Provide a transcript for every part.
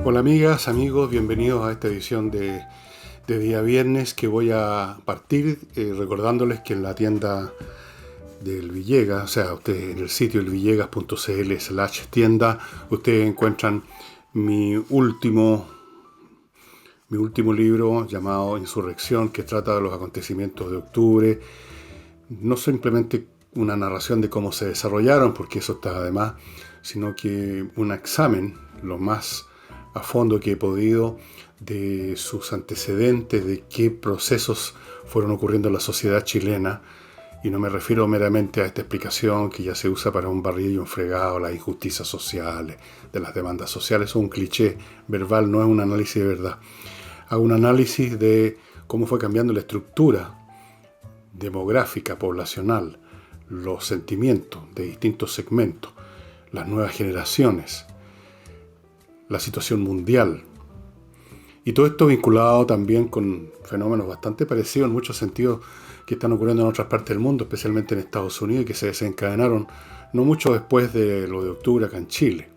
Hola amigas, amigos, bienvenidos a esta edición de día viernes que voy a partir recordándoles que en la tienda del Villegas, o sea, ustedes en el sitio elvillegas.cl/tienda, ustedes encuentran mi último, mi último libro llamado Insurrección, que trata de los acontecimientos de octubre, no simplemente una narración de cómo se desarrollaron, porque eso está además, sino que un examen, lo más a fondo que he podido, de sus antecedentes, de qué procesos fueron ocurriendo en la sociedad chilena, y no me refiero meramente a esta explicación que ya se usa para un barril y un fregado, las injusticias sociales, de las demandas sociales, es un cliché verbal, no es un análisis de verdad. Hago un análisis de cómo fue cambiando la estructura demográfica, poblacional, los sentimientos de distintos segmentos, las nuevas generaciones, la situación mundial. Y todo esto vinculado también con fenómenos bastante parecidos en muchos sentidos que están ocurriendo en otras partes del mundo, especialmente en Estados Unidos, y que se desencadenaron no mucho después de lo de octubre acá en Chile.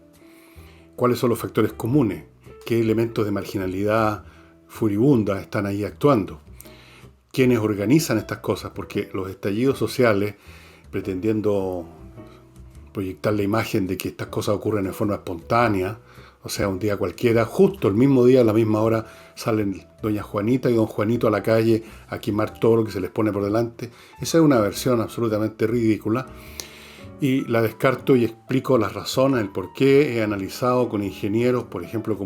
¿Cuáles son los factores comunes? ¿Qué elementos de marginalidad furibunda están ahí actuando? ¿Quiénes organizan estas cosas? Porque los estallidos sociales, pretendiendo proyectar la imagen de que estas cosas ocurren en forma espontánea, o sea, un día cualquiera, justo el mismo día, a la misma hora, salen doña Juanita y don Juanito a la calle a quemar todo lo que se les pone por delante. Esa es una versión absolutamente ridícula y la descarto y explico las razones, el por qué. He analizado con ingenieros, por ejemplo,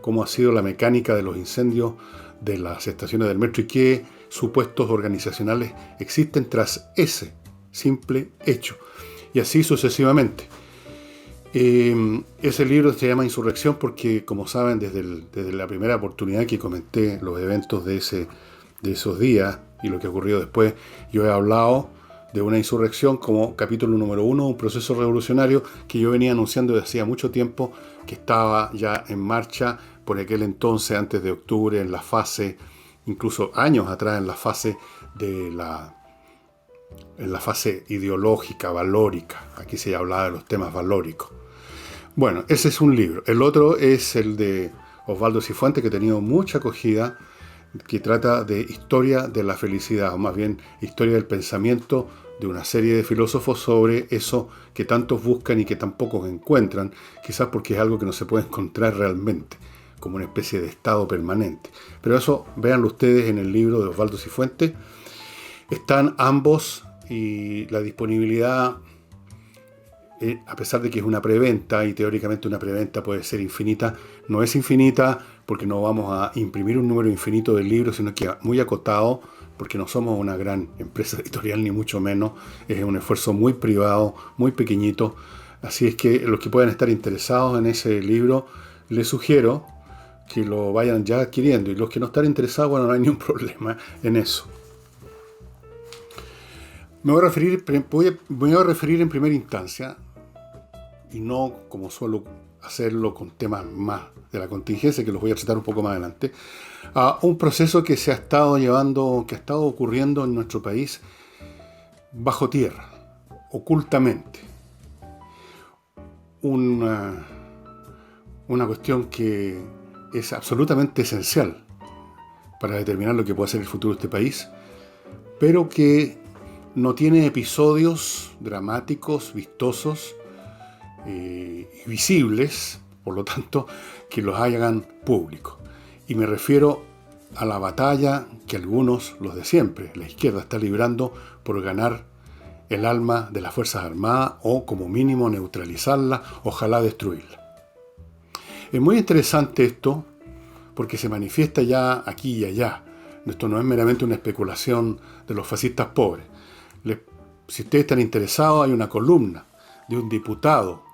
cómo ha sido la mecánica de los incendios de las estaciones del metro y qué supuestos organizacionales existen tras ese simple hecho. Y así sucesivamente. Ese libro se llama Insurrección porque, como saben, desde la primera oportunidad que comenté los eventos de esos días y lo que ocurrió después, yo he hablado de una insurrección como capítulo número 1, un proceso revolucionario que yo venía anunciando desde hacía mucho tiempo, que estaba ya en marcha por aquel entonces, antes de octubre, en la fase, incluso años atrás, en la fase ideológica, valórica. Aquí se hablaba de los temas valóricos. Bueno, ese es un libro. El otro es el de Osvaldo Cifuentes, que ha tenido mucha acogida, que trata de historia de la felicidad, o más bien historia del pensamiento de una serie de filósofos sobre eso que tantos buscan y que tan pocos encuentran, quizás porque es algo que no se puede encontrar realmente, como una especie de estado permanente. Pero eso, véanlo ustedes en el libro de Osvaldo Cifuentes. Están ambos y la disponibilidad, a pesar de que es una preventa, y teóricamente una preventa puede ser infinita, no es infinita porque no vamos a imprimir un número infinito del libro, sino que muy acotado, porque no somos una gran empresa editorial, ni mucho menos. Es un esfuerzo muy privado, muy pequeñito. Así es que los que puedan estar interesados en ese libro, les sugiero que lo vayan ya adquiriendo. Y los que no están interesados, bueno, no hay ningún problema en eso. Me voy a referir en primera instancia, y no como suelo hacerlo con temas más de la contingencia, que los voy a tratar un poco más adelante, a un proceso que se ha estado llevando, que ha estado ocurriendo en nuestro país bajo tierra, ocultamente. Una cuestión que es absolutamente esencial para determinar lo que puede ser el futuro de este país, pero que no tiene episodios dramáticos, vistosos, visibles, por lo tanto, que los hagan públicos. Y me refiero a la batalla que algunos, los de siempre, la izquierda, está librando por ganar el alma de las Fuerzas Armadas o, como mínimo, neutralizarla, ojalá destruirla. Es muy interesante esto porque se manifiesta ya aquí y allá. Esto no es meramente una especulación de los fascistas pobres. Si ustedes están interesados, hay una columna de un diputado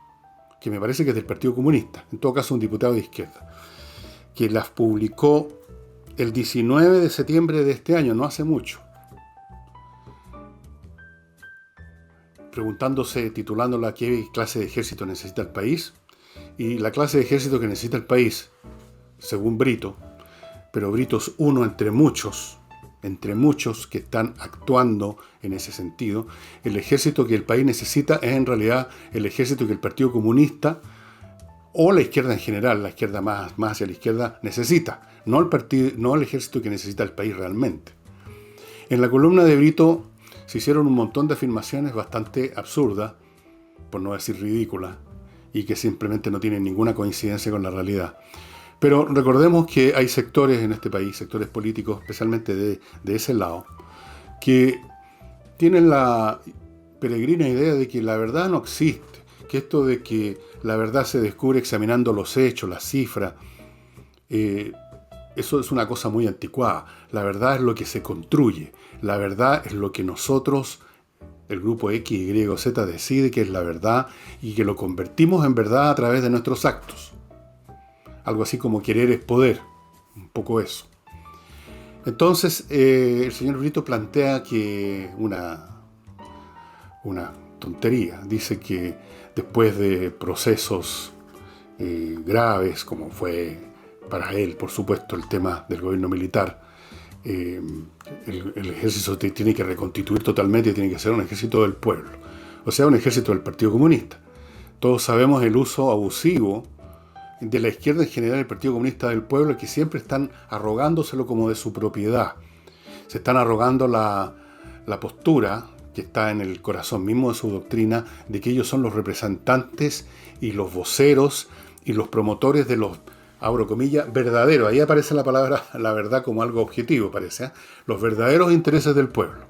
que me parece que es del Partido Comunista, en todo caso un diputado de izquierda, que las publicó el 19 de septiembre de este año, no hace mucho, preguntándose, titulándola ¿qué clase de ejército necesita el país? Y la clase de ejército que necesita el país, según Brito, pero Brito es uno entre muchos que están actuando en ese sentido, el ejército que el país necesita es en realidad el ejército que el Partido Comunista o la izquierda en general, la izquierda más hacia la izquierda, necesita, no el partido, no el ejército que necesita el país realmente. En la columna de Brito se hicieron un montón de afirmaciones bastante absurdas, por no decir ridículas, y que simplemente no tienen ninguna coincidencia con la realidad. Pero recordemos que hay sectores en este país, sectores políticos, especialmente de ese lado, que tienen la peregrina idea de que la verdad no existe, que esto de que la verdad se descubre examinando los hechos, las cifras, eso es una cosa muy anticuada. La verdad es lo que se construye, la verdad es lo que nosotros, el grupo X, Y o Z, decide que es la verdad y que lo convertimos en verdad a través de nuestros actos. Algo así como querer es poder, un poco eso. Entonces, el señor Brito plantea que una tontería. Dice que después de procesos graves, como fue para él, por supuesto, el tema del gobierno militar, el ejército se tiene que reconstituir totalmente y tiene que ser un ejército del pueblo. O sea, un ejército del Partido Comunista. Todos sabemos el uso abusivo de la izquierda en general, el Partido Comunista del Pueblo, que siempre están arrogándoselo como de su propiedad. Se están arrogando la postura que está en el corazón mismo de su doctrina, de que ellos son los representantes y los voceros y los promotores de los, abro comillas, verdaderos. Ahí aparece la palabra, la verdad, como algo objetivo, parece, ¿eh? Los verdaderos intereses del pueblo.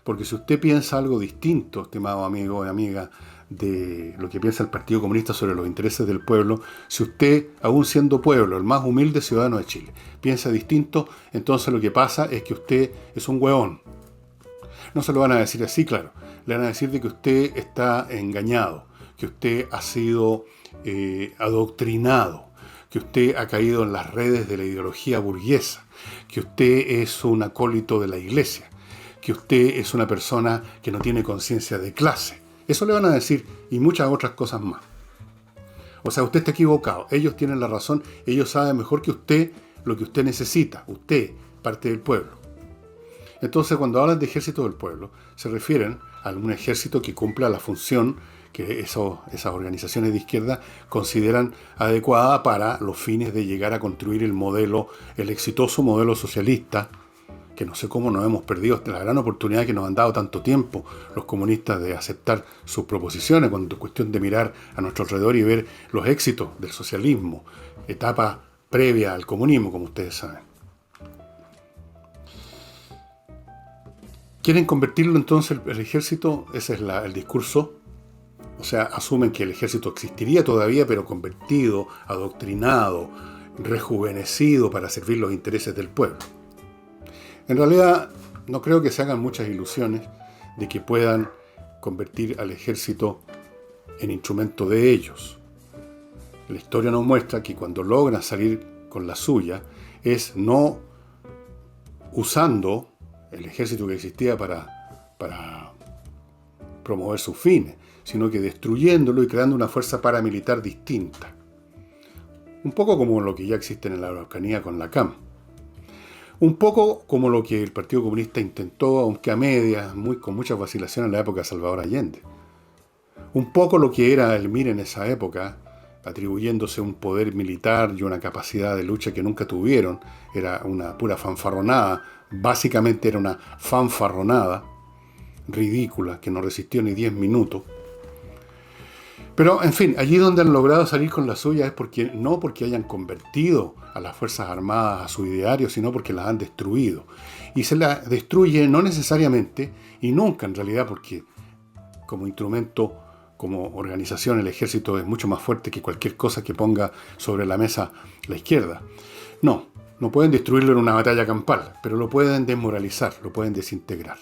Porque si usted piensa algo distinto, estimado amigo y amiga, de lo que piensa el Partido Comunista sobre los intereses del pueblo, si usted, aún siendo pueblo, el más humilde ciudadano de Chile, piensa distinto, entonces lo que pasa es que usted es un hueón. No se lo van a decir así, claro. Le van a decir de que usted está engañado, que usted ha sido adoctrinado, que usted ha caído en las redes de la ideología burguesa, que usted es un acólito de la iglesia, que usted es una persona que no tiene conciencia de clase. Eso le van a decir, y muchas otras cosas más. O sea, usted está equivocado. Ellos tienen la razón. Ellos saben mejor que usted lo que usted necesita. Usted, parte del pueblo. Entonces, cuando hablan de ejército del pueblo, se refieren a un ejército que cumpla la función que esas organizaciones de izquierda consideran adecuada para los fines de llegar a construir el exitoso modelo socialista, que no sé cómo nos hemos perdido la gran oportunidad que nos han dado tanto tiempo los comunistas de aceptar sus proposiciones, cuando es cuestión de mirar a nuestro alrededor y ver los éxitos del socialismo, etapa previa al comunismo, como ustedes saben. ¿Quieren convertirlo entonces el ejército? Ese es el discurso. O sea, asumen que el ejército existiría todavía, pero convertido, adoctrinado, rejuvenecido para servir los intereses del pueblo. En realidad, no creo que se hagan muchas ilusiones de que puedan convertir al ejército en instrumento de ellos. La historia nos muestra que cuando logran salir con la suya, es no usando el ejército que existía para promover sus fines, sino que destruyéndolo y creando una fuerza paramilitar distinta. Un poco como lo que ya existe en la Araucanía con la CAM. Un poco como lo que el Partido Comunista intentó, aunque a medias, con muchas vacilaciones en la época de Salvador Allende. Un poco lo que era el MIR en esa época, atribuyéndose un poder militar y una capacidad de lucha que nunca tuvieron. Era una pura fanfarronada. Básicamente era una fanfarronada ridícula que no resistió ni 10 minutos. Pero, en fin, allí donde han logrado salir con la suya es no porque hayan convertido a las Fuerzas Armadas a su ideario, sino porque las han destruido. Y se las destruye no necesariamente, y nunca en realidad, porque como instrumento, como organización, el ejército es mucho más fuerte que cualquier cosa que ponga sobre la mesa la izquierda. No pueden destruirlo en una batalla campal, pero lo pueden desmoralizar, lo pueden desintegrar.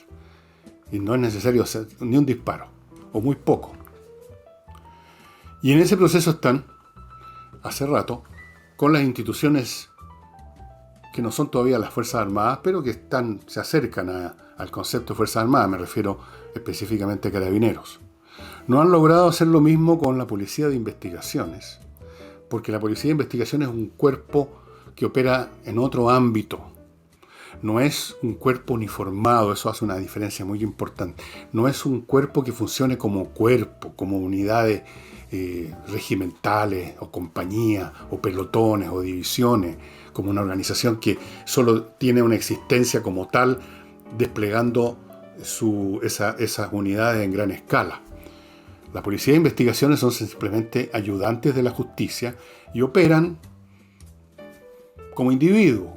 Y no es necesario hacer ni un disparo, o muy poco. Y en ese proceso están, hace rato, con las instituciones que no son todavía las Fuerzas Armadas, pero que se acercan al concepto de Fuerzas Armadas, me refiero específicamente a Carabineros. No han logrado hacer lo mismo con la Policía de Investigaciones, porque la Policía de Investigaciones es un cuerpo que opera en otro ámbito. No es un cuerpo uniformado, eso hace una diferencia muy importante. No es un cuerpo que funcione como cuerpo, como unidades regimentales o compañías o pelotones o divisiones, como una organización que solo tiene una existencia como tal, desplegando esas unidades en gran escala. La policía de investigaciones son simplemente ayudantes de la justicia y operan como individuos.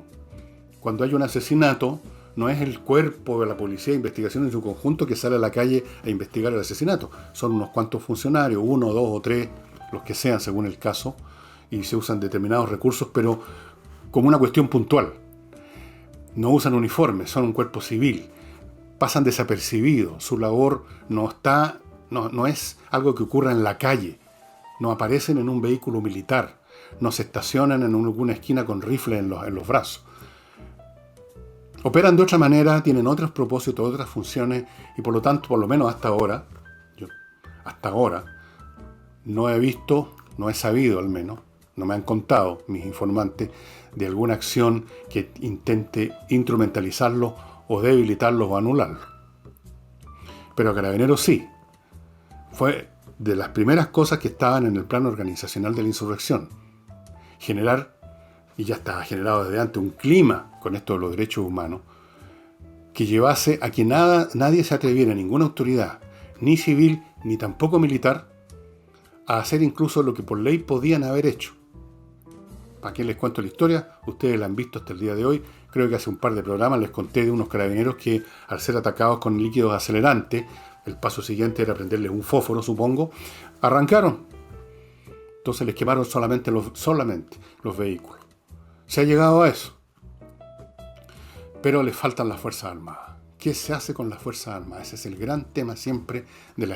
Cuando hay un asesinato, no es el cuerpo de la policía de investigación en su conjunto que sale a la calle a investigar el asesinato. Son unos cuantos funcionarios, 1, 2 o 3, los que sean según el caso, y se usan determinados recursos, pero como una cuestión puntual. No usan uniformes, son un cuerpo civil. Pasan desapercibidos. Su labor no es algo que ocurra en la calle. No aparecen en un vehículo militar. No se estacionan en alguna esquina con rifles en los brazos. Operan de otra manera, tienen otros propósitos, otras funciones, y por lo tanto, por lo menos hasta ahora, no he visto, no he sabido al menos, no me han contado mis informantes de alguna acción que intente instrumentalizarlo o debilitarlo o anularlo. Pero Carabineros sí. Fue de las primeras cosas que estaban en el plano organizacional de la insurrección. Generar, y ya estaba generado desde antes, un clima con esto de los derechos humanos que llevase a que nadie se atreviera, ninguna autoridad, ni civil, ni tampoco militar, a hacer incluso lo que por ley podían haber hecho. ¿Para qué les cuento la historia? Ustedes la han visto hasta el día de hoy. Creo que hace un par de programas les conté de unos carabineros que, al ser atacados con líquidos acelerantes, el paso siguiente era prenderles un fósforo, supongo, arrancaron. Entonces les quemaron solamente los vehículos. Se ha llegado a eso. Pero les faltan las Fuerzas Armadas. ¿Qué se hace con las Fuerzas Armadas? Ese es el gran tema siempre de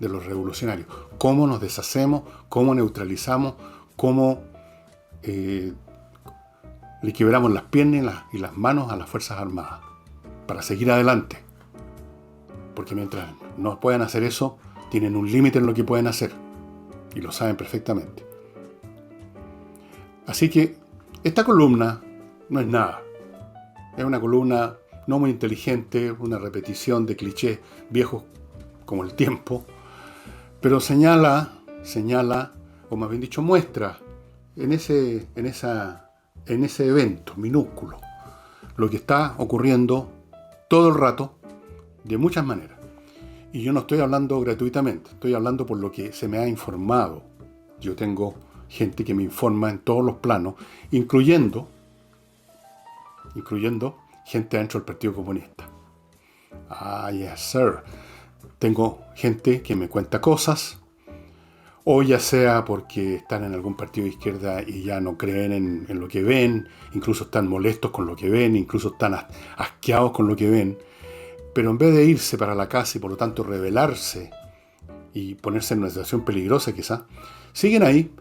los revolucionarios. ¿Cómo nos deshacemos? ¿Cómo neutralizamos? ¿Cómo le quebramos las piernas y las manos a las Fuerzas Armadas? Para seguir adelante. Porque mientras no puedan hacer eso, tienen un límite en lo que pueden hacer. Y lo saben perfectamente. Así que esta columna no es nada. Es una columna no muy inteligente, una repetición de clichés viejos como el tiempo, pero señala, o más bien dicho, muestra en ese evento minúsculo lo que está ocurriendo todo el rato, de muchas maneras. Y yo no estoy hablando gratuitamente, estoy hablando por lo que se me ha informado. Yo tengo gente que me informa en todos los planos, incluyendo gente dentro del Partido Comunista. Ah, yes, sir. Tengo gente que me cuenta cosas, o ya sea porque están en algún partido de izquierda y ya no creen en lo que ven, incluso están molestos con lo que ven, incluso están asqueados con lo que ven, pero en vez de irse para la casa y por lo tanto rebelarse y ponerse en una situación peligrosa quizá, siguen ahí,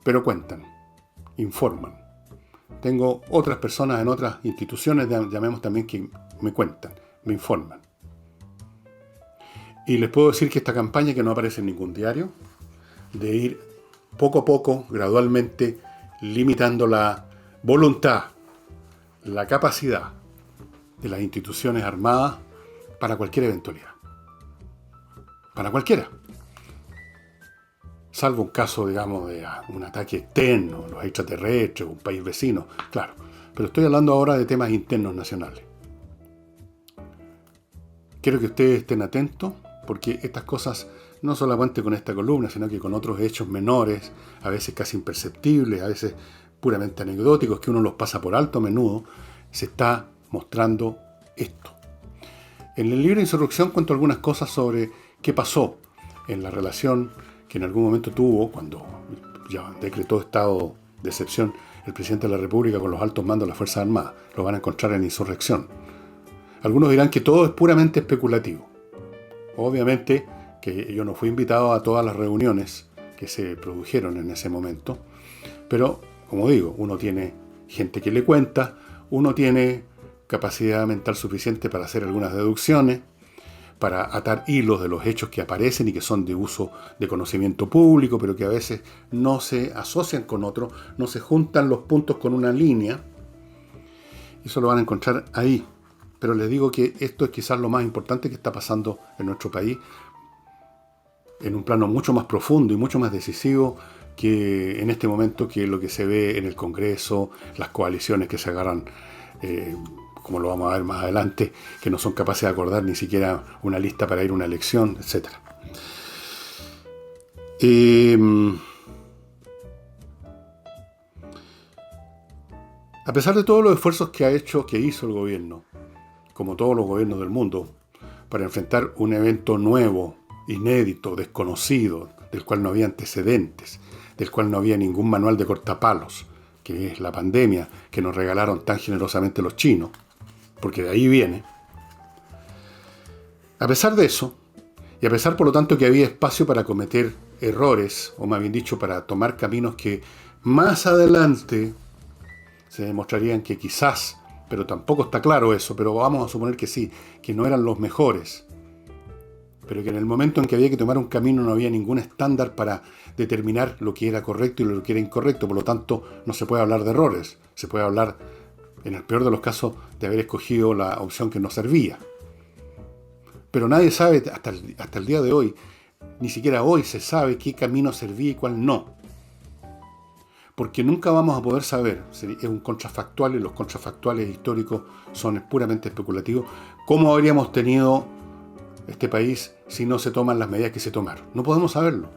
pero cuentan, informan. Tengo otras personas en otras instituciones, llamemos también, que me cuentan, me informan. Y les puedo decir que esta campaña, que no aparece en ningún diario, de ir poco a poco, gradualmente, limitando la voluntad, la capacidad de las instituciones armadas para cualquier eventualidad. Para cualquiera. Salvo un caso, digamos, de un ataque externo, los extraterrestres, un país vecino, claro. Pero estoy hablando ahora de temas internos nacionales. Quiero que ustedes estén atentos, porque estas cosas, no solamente con esta columna, sino que con otros hechos menores, a veces casi imperceptibles, a veces puramente anecdóticos, que uno los pasa por alto a menudo, se está mostrando esto. En el libro Insurrección cuento algunas cosas sobre qué pasó en la relación que en algún momento tuvo, cuando ya decretó estado de excepción el presidente de la República con los altos mandos de las Fuerzas Armadas. Lo van a encontrar en Insurrección. Algunos dirán que todo es puramente especulativo. Obviamente que yo no fui invitado a todas las reuniones que se produjeron en ese momento, pero, como digo, uno tiene gente que le cuenta, uno tiene capacidad mental suficiente para hacer algunas deducciones, para atar hilos de los hechos que aparecen y que son de uso de conocimiento público, pero que a veces no se asocian con otros, no se juntan los puntos con una línea. Eso lo van a encontrar ahí. Pero les digo que esto es quizás lo más importante que está pasando en nuestro país, en un plano mucho más profundo y mucho más decisivo que en este momento que lo que se ve en el Congreso, las coaliciones que se agarran, como lo vamos a ver más adelante, que no son capaces de acordar ni siquiera una lista para ir a una elección, etc. A pesar de todos los esfuerzos que hizo el gobierno, como todos los gobiernos del mundo, para enfrentar un evento nuevo, inédito, desconocido, del cual no había antecedentes, del cual no había ningún manual de cortapalos, que es la pandemia que nos regalaron tan generosamente los chinos, porque de ahí viene. A pesar de eso, y a pesar por lo tanto que había espacio para cometer errores, o más bien dicho, para tomar caminos que más adelante se demostrarían que quizás, pero tampoco está claro eso, pero vamos a suponer que sí, que no eran los mejores, pero que en el momento en que había que tomar un camino no había ningún estándar para determinar lo que era correcto y lo que era incorrecto, por lo tanto no se puede hablar de errores, se puede hablar, en el peor de los casos, de haber escogido la opción que nos servía. Pero nadie sabe, hasta el día de hoy, ni siquiera hoy se sabe qué camino servía y cuál no. Porque nunca vamos a poder saber, es un contrafactual y los contrafactuales históricos son puramente especulativos, cómo habríamos tenido este país si no se toman las medidas que se tomaron. No podemos saberlo.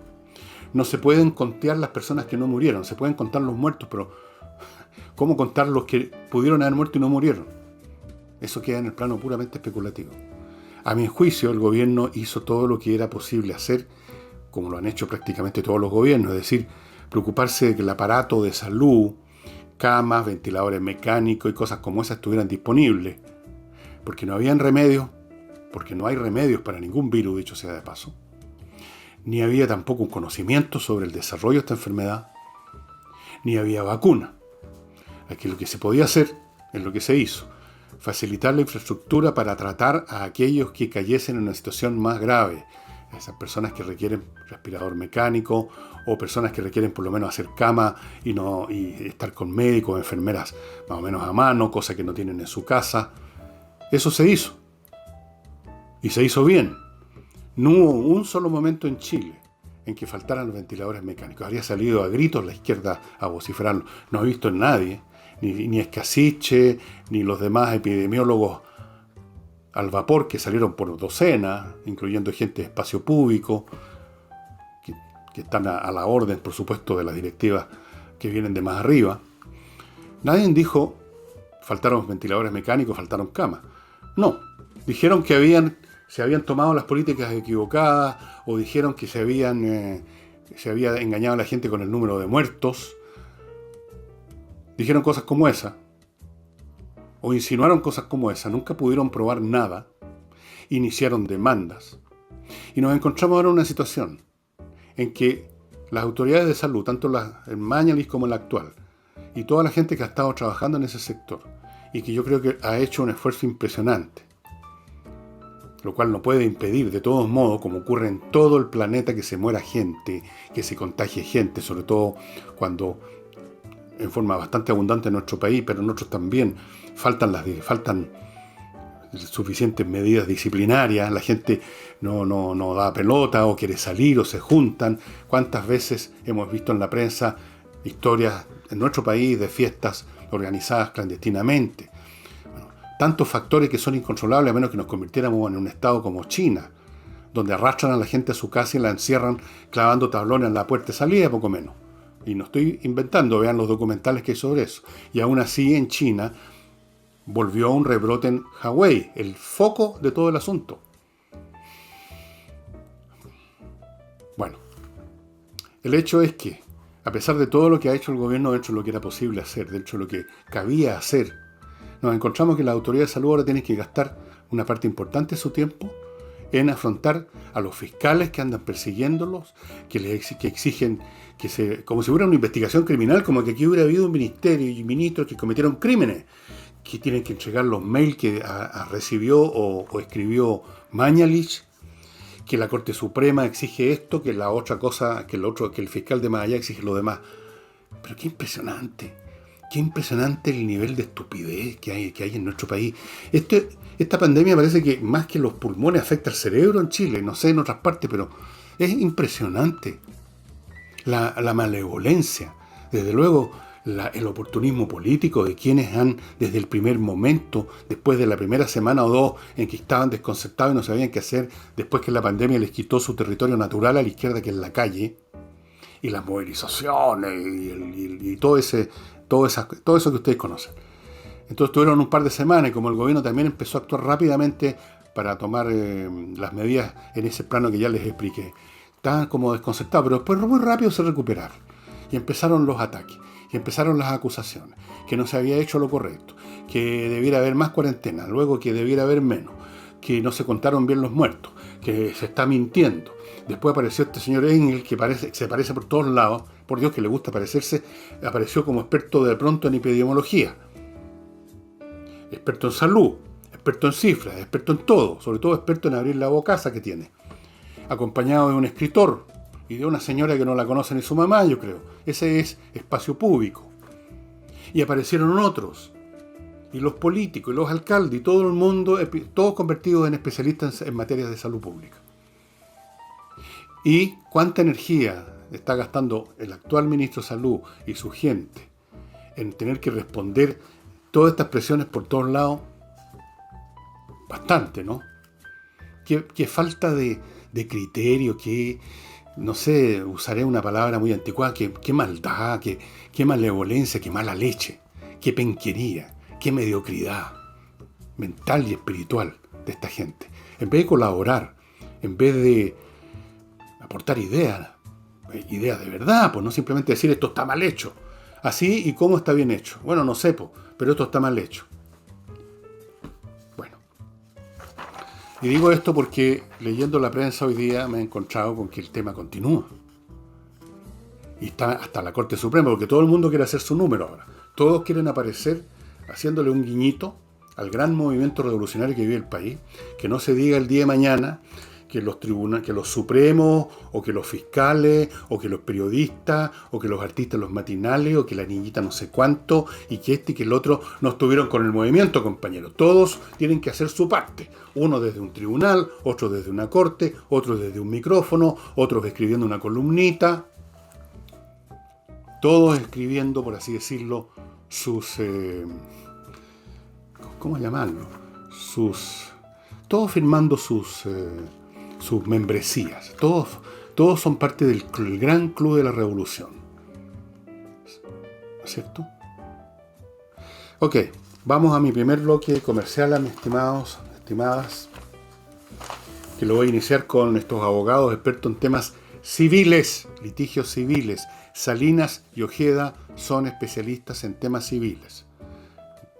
No se pueden contar las personas que no murieron, se pueden contar los muertos, pero ¿cómo contar los que pudieron haber muerto y no murieron? Eso queda en el plano puramente especulativo. A mi juicio, el gobierno hizo todo lo que era posible hacer, como lo han hecho prácticamente todos los gobiernos, es decir, preocuparse de que el aparato de salud, camas, ventiladores mecánicos y cosas como esas estuvieran disponibles, porque no habían remedios, porque no hay remedios para ningún virus, dicho sea de paso, ni había tampoco un conocimiento sobre el desarrollo de esta enfermedad, ni había vacuna. Aquí lo que se podía hacer es lo que se hizo: facilitar la infraestructura para tratar a aquellos que cayesen en una situación más grave, a esas personas que requieren respirador mecánico o personas que requieren por lo menos hacer cama y estar con médicos o enfermeras más o menos a mano, cosa que no tienen en su casa. Eso se hizo. Y se hizo bien. No hubo un solo momento en Chile en que faltaran los ventiladores mecánicos. Habría salido a gritos la izquierda a vociferarlo. No he visto en nadie, ni Escasiche, ni los demás epidemiólogos al vapor que salieron por docenas, incluyendo gente de espacio público, que están a la orden, por supuesto, de las directivas que vienen de más arriba. Nadie dijo, faltaron ventiladores mecánicos, faltaron camas. No, dijeron que se habían tomado las políticas equivocadas, o dijeron que se había engañado a la gente con el número de muertos. Dijeron cosas como esa, o insinuaron cosas como esa. Nunca pudieron probar nada, iniciaron demandas. Y nos encontramos ahora en una situación en que las autoridades de salud, tanto en Mañalich como en la actual, y toda la gente que ha estado trabajando en ese sector, y que yo creo que ha hecho un esfuerzo impresionante, lo cual no puede impedir, de todos modos, como ocurre en todo el planeta, que se muera gente, que se contagie gente, sobre todo cuando en forma bastante abundante en nuestro país, pero en otros también faltan suficientes medidas disciplinarias, la gente no da pelota o quiere salir o se juntan. ¿Cuántas veces hemos visto en la prensa historias en nuestro país de fiestas organizadas clandestinamente? Bueno, tantos factores que son incontrolables, a menos que nos convirtiéramos en un estado como China, donde arrastran a la gente a su casa y la encierran clavando tablones en la puerta de salida, poco menos. Y no estoy inventando, vean los documentales que hay sobre eso. Y aún así en China volvió un rebrote en Hawái, el foco de todo el asunto. Bueno, el hecho es que, a pesar de todo lo que ha hecho el gobierno, dentro de lo que era posible hacer, dentro de lo que cabía hacer, nos encontramos que la autoridad de salud ahora tiene que gastar una parte importante de su tiempo en afrontar a los fiscales que andan persiguiéndolos, que exigen como si hubiera una investigación criminal, como que aquí hubiera habido un ministerio y ministros que cometieron crímenes, que tienen que entregar los mails que recibió o escribió Mañalich, que la Corte Suprema exige esto, que la otra cosa, que el fiscal de más allá exige lo demás. Pero qué impresionante. Qué impresionante el nivel de estupidez que hay en nuestro país. Esta pandemia parece que más que los pulmones afecta al cerebro en Chile, no sé en otras partes, pero es impresionante la malevolencia. Desde luego, el oportunismo político de quienes han, desde el primer momento, después de la primera semana o dos en que estaban desconcertados y no sabían qué hacer, después que la pandemia les quitó su territorio natural a la izquierda, que es la calle, y las movilizaciones y todo eso que ustedes conocen. Entonces tuvieron un par de semanas y como el gobierno también empezó a actuar rápidamente para tomar las medidas en ese plano que ya les expliqué, estaban como desconcertados, pero después muy rápido se recuperaron y empezaron los ataques y empezaron las acusaciones, que no se había hecho lo correcto, que debiera haber más cuarentena, luego que debiera haber menos, que no se contaron bien los muertos, que se está mintiendo. Después apareció este señor Engel, que se parece por todos lados, por Dios que le gusta parecerse, apareció como experto de pronto en epidemiología, experto en salud, experto en cifras, experto en todo, sobre todo experto en abrir la bocaza que tiene, acompañado de un escritor y de una señora que no la conoce ni su mamá, yo creo. Ese es espacio público. Y aparecieron otros, y los políticos, y los alcaldes, y todo el mundo, todos convertidos en especialistas en materias de salud pública. ¿Y cuánta energía está gastando el actual ministro de Salud y su gente en tener que responder todas estas presiones por todos lados? Bastante, ¿no? Qué falta de criterio, no sé, usaré una palabra muy anticuada, qué maldad, qué malevolencia, qué mala leche, qué penquería, qué mediocridad mental y espiritual de esta gente. En vez de colaborar, en vez de aportar ideas de verdad, pues no simplemente decir esto está mal hecho. Así, ¿y cómo está bien hecho? Bueno, no sé, pero esto está mal hecho. Bueno. Y digo esto porque leyendo la prensa hoy día me he encontrado con que el tema continúa. Y está hasta la Corte Suprema, porque todo el mundo quiere hacer su número ahora. Todos quieren aparecer haciéndole un guiñito al gran movimiento revolucionario que vive el país, que no se diga el día de mañana que los tribunales, que los supremos, o que los fiscales, o que los periodistas, o que los artistas en los matinales, o que la niñita no sé cuánto, y que este y que el otro no estuvieron con el movimiento, compañeros. Todos tienen que hacer su parte. Uno desde un tribunal, otro desde una corte, otro desde un micrófono, otros escribiendo una columnita. Todos escribiendo, por así decirlo, sus... ¿cómo llamarlo? Todos firmando sus membresías. Todos son parte del gran club de la revolución. ¿No es cierto? Ok, vamos a mi primer bloque comercial, mis estimadas, que lo voy a iniciar con estos abogados expertos en temas civiles, litigios civiles. Salinas y Ojeda son especialistas en temas civiles.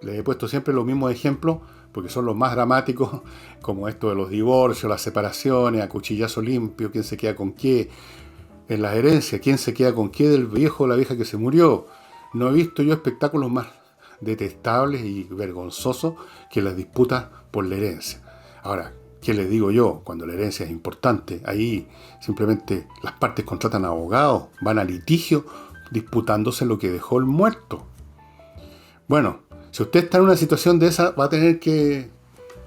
Les he puesto siempre los mismos ejemplos porque son los más dramáticos, como esto de los divorcios, las separaciones, a cuchillazo limpio, quién se queda con qué, en las herencias, quién se queda con qué del viejo o la vieja que se murió. No he visto yo espectáculos más detestables y vergonzosos que las disputas por la herencia. Ahora, ¿qué les digo yo? Cuando la herencia es importante, ahí simplemente las partes contratan abogados, van a litigio disputándose lo que dejó el muerto. Bueno, si usted está en una situación de esa, va a tener que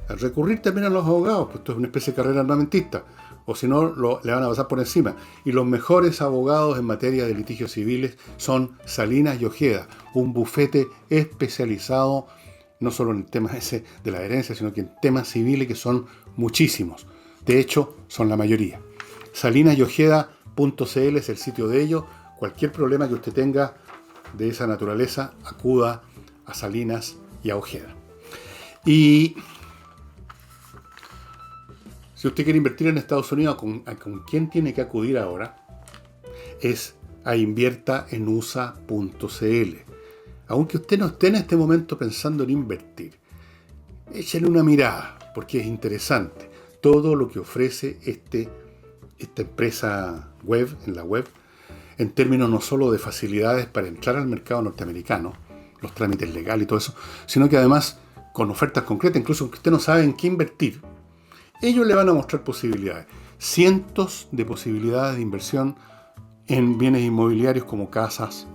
recurrir también a los abogados, pues esto es una especie de carrera armamentista, o si no, le van a pasar por encima. Y los mejores abogados en materia de litigios civiles son Salinas y Ojeda, un bufete especializado no solo en el tema ese de la herencia, sino que en temas civiles que son muchísimos. De hecho, son la mayoría. salinasyojeda.cl es el sitio de ellos. Cualquier problema que usted tenga de esa naturaleza, acuda a Salinas y a Ojeda. Y si usted quiere invertir en Estados Unidos, ¿con quién tiene que acudir ahora? Es a inviertaenusa.cl. Aunque usted no esté en este momento pensando en invertir, échale una mirada, porque es interesante todo lo que ofrece esta empresa web, en la web, en términos no solo de facilidades para entrar al mercado norteamericano, los trámites legales y todo eso, sino que además con ofertas concretas, incluso aunque usted no sabe en qué invertir, ellos le van a mostrar posibilidades, cientos de posibilidades de inversión en bienes inmobiliarios como casas,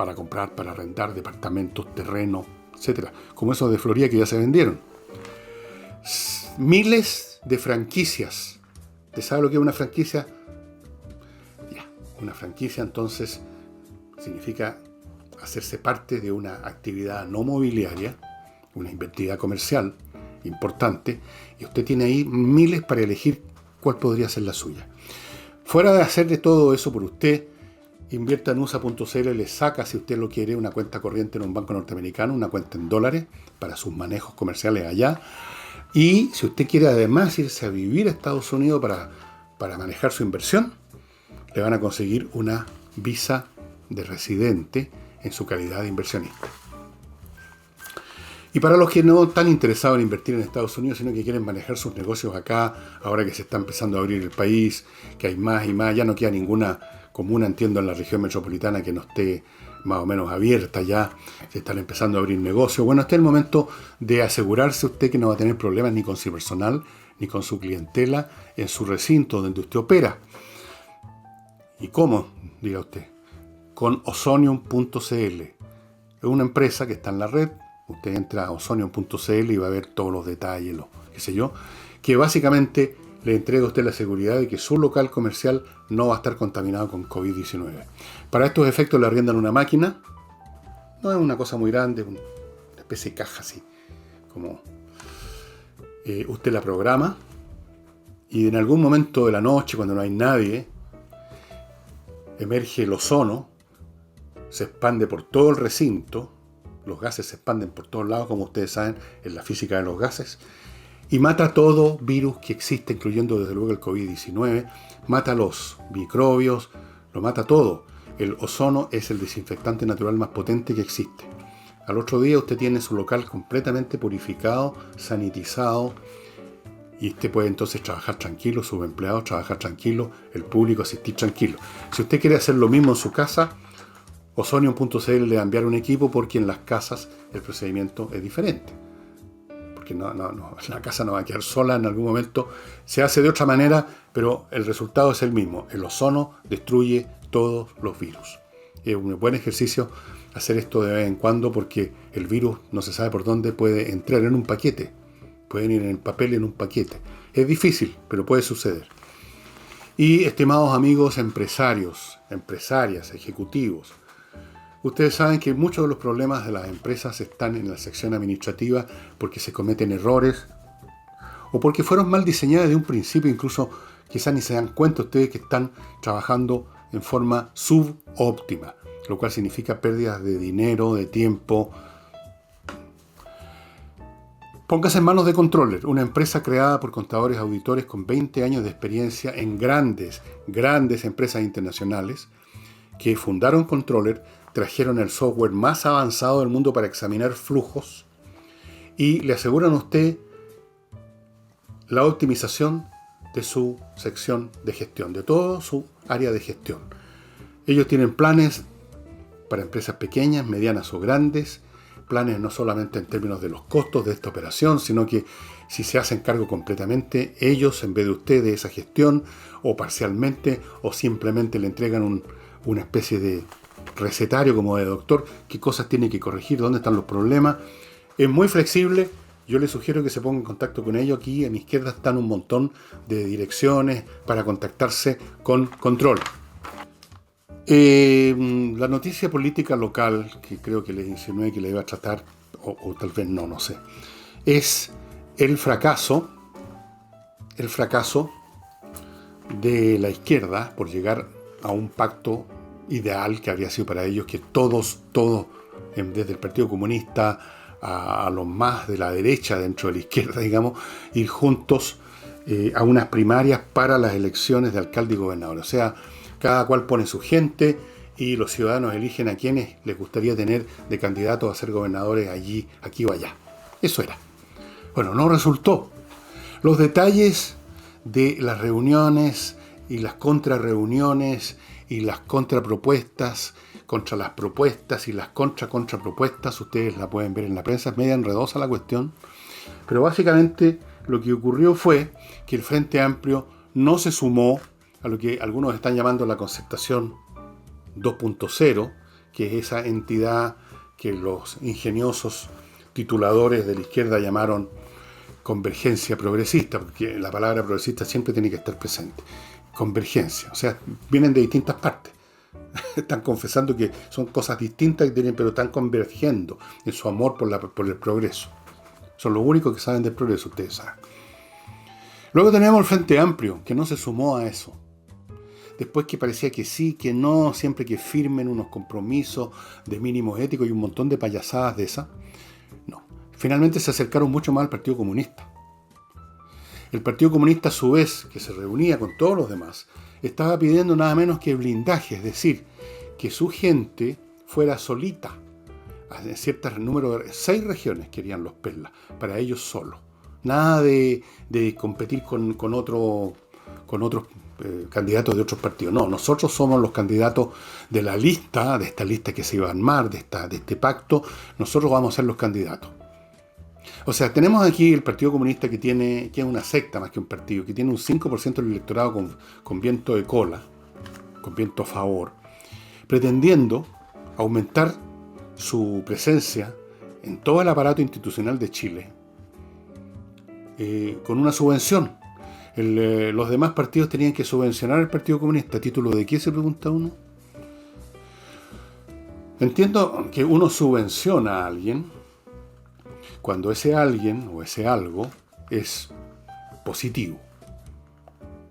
para comprar, para arrendar departamentos, terrenos, etcétera, como esos de Florida que ya se vendieron. Miles de franquicias. ¿Usted sabe lo que es una franquicia? Ya, una franquicia entonces significa hacerse parte de una actividad no mobiliaria, una actividad comercial importante, y usted tiene ahí miles para elegir cuál podría ser la suya. Fuera de hacerle todo eso por usted, invierta en USA.cl, le saca, si usted lo quiere, una cuenta corriente en un banco norteamericano, una cuenta en dólares para sus manejos comerciales allá. Y si usted quiere además irse a vivir a Estados Unidos para manejar su inversión, le van a conseguir una visa de residente en su calidad de inversionista. Y para los que no están interesados en invertir en Estados Unidos, sino que quieren manejar sus negocios acá, ahora que se está empezando a abrir el país, que hay más y más, ya no queda ninguna comuna, entiendo, en la región metropolitana que no esté más o menos abierta ya, se están empezando a abrir negocios. Bueno, este es el momento de asegurarse usted que no va a tener problemas ni con su personal, ni con su clientela en su recinto donde usted opera. ¿Y cómo? Diga usted. Con Ozonium.cl. Es una empresa que está en la red. Usted entra a Ozonium.cl y va a ver todos los detalles, qué sé yo, que básicamente le entrega a usted la seguridad de que su local comercial no va a estar contaminado con COVID-19. Para estos efectos le arriendan una máquina, no es una cosa muy grande, una especie de caja así, como usted la programa y en algún momento de la noche, cuando no hay nadie, emerge el ozono, se expande por todo el recinto, los gases se expanden por todos lados, como ustedes saben, en la física de los gases, y mata todo virus que existe, incluyendo desde luego el COVID-19, mata los microbios, lo mata todo. El ozono es el desinfectante natural más potente que existe. Al otro día usted tiene su local completamente purificado, sanitizado, y usted puede entonces trabajar tranquilo, sus empleados trabajar tranquilo, el público asistir tranquilo. Si usted quiere hacer lo mismo en su casa, Ozonium.cl le va a enviar un equipo, porque en las casas el procedimiento es diferente. Porque la casa no va a quedar sola en algún momento. Se hace de otra manera, pero el resultado es el mismo. El ozono destruye todos los virus. Es un buen ejercicio hacer esto de vez en cuando, porque el virus no se sabe por dónde puede entrar en un paquete. Pueden ir en el papel en un paquete. Es difícil, pero puede suceder. Y estimados amigos empresarios, empresarias, ejecutivos, ustedes saben que muchos de los problemas de las empresas están en la sección administrativa porque se cometen errores o porque fueron mal diseñadas de un principio, incluso quizás ni se dan cuenta ustedes que están trabajando en forma subóptima, lo cual significa pérdidas de dinero, de tiempo. Póngase en manos de Controller, una empresa creada por contadores auditores con 20 años de experiencia en grandes empresas internacionales que fundaron Controller, trajeron el software más avanzado del mundo para examinar flujos y le aseguran a usted la optimización de su sección de gestión, de todo su área de gestión. Ellos tienen planes para empresas pequeñas, medianas o grandes, planes no solamente en términos de los costos de esta operación, sino que si se hacen cargo completamente ellos en vez de usted de esa gestión, o parcialmente, o simplemente le entregan una especie de recetario como de doctor, qué cosas tiene que corregir, dónde están los problemas. Es muy flexible. Yo les sugiero que se pongan en contacto con ellos. Aquí a mi izquierda están un montón de direcciones para contactarse con Control. La noticia política local, que creo que les insinué que la iba a tratar, o tal vez no sé, es el fracaso de la izquierda por llegar a un pacto ideal que habría sido para ellos que todos, desde el Partido Comunista a los más de la derecha dentro de la izquierda, digamos, ir juntos a unas primarias para las elecciones de alcalde y gobernador. O sea, cada cual pone su gente y los ciudadanos eligen a quienes les gustaría tener de candidatos a ser gobernadores allí, aquí o allá. Eso era. Bueno, no resultó. Los detalles de las reuniones y las contrarreuniones y las contrapropuestas contra las propuestas y las contrapropuestas, ustedes la pueden ver en la prensa, es media enredosa la cuestión, pero básicamente lo que ocurrió fue que el Frente Amplio no se sumó a lo que algunos están llamando la concertación 2.0, que es esa entidad que los ingeniosos tituladores de la izquierda llamaron convergencia progresista, porque la palabra progresista siempre tiene que estar presente. Convergencia, o sea, vienen de distintas partes. Están confesando que son cosas distintas, pero están convergiendo en su amor por el progreso. Son los únicos que saben del progreso, ustedes saben. Luego tenemos el Frente Amplio, que no se sumó a eso. Después que parecía que sí, que no, siempre que firmen unos compromisos de mínimos éticos y un montón de payasadas de esas. No. Finalmente se acercaron mucho más al Partido Comunista. El Partido Comunista, a su vez, que se reunía con todos los demás, estaba pidiendo nada menos que blindaje, es decir, que su gente fuera solita. En ciertos números, 6 regiones querían los Perlas, para ellos solos. Nada de competir con otros candidatos de otros partidos. No, nosotros somos los candidatos de la lista, de esta lista que se iba a armar, de este pacto. Nosotros vamos a ser los candidatos. O sea, tenemos aquí el Partido Comunista que es una secta más que un partido, que tiene un 5% del electorado con viento de cola, con viento a favor, pretendiendo aumentar su presencia en todo el aparato institucional de Chile con una subvención. Los demás partidos tenían que subvencionar al Partido Comunista. ¿A título de qué, se pregunta uno? Entiendo que uno subvenciona a alguien cuando ese alguien o ese algo es positivo.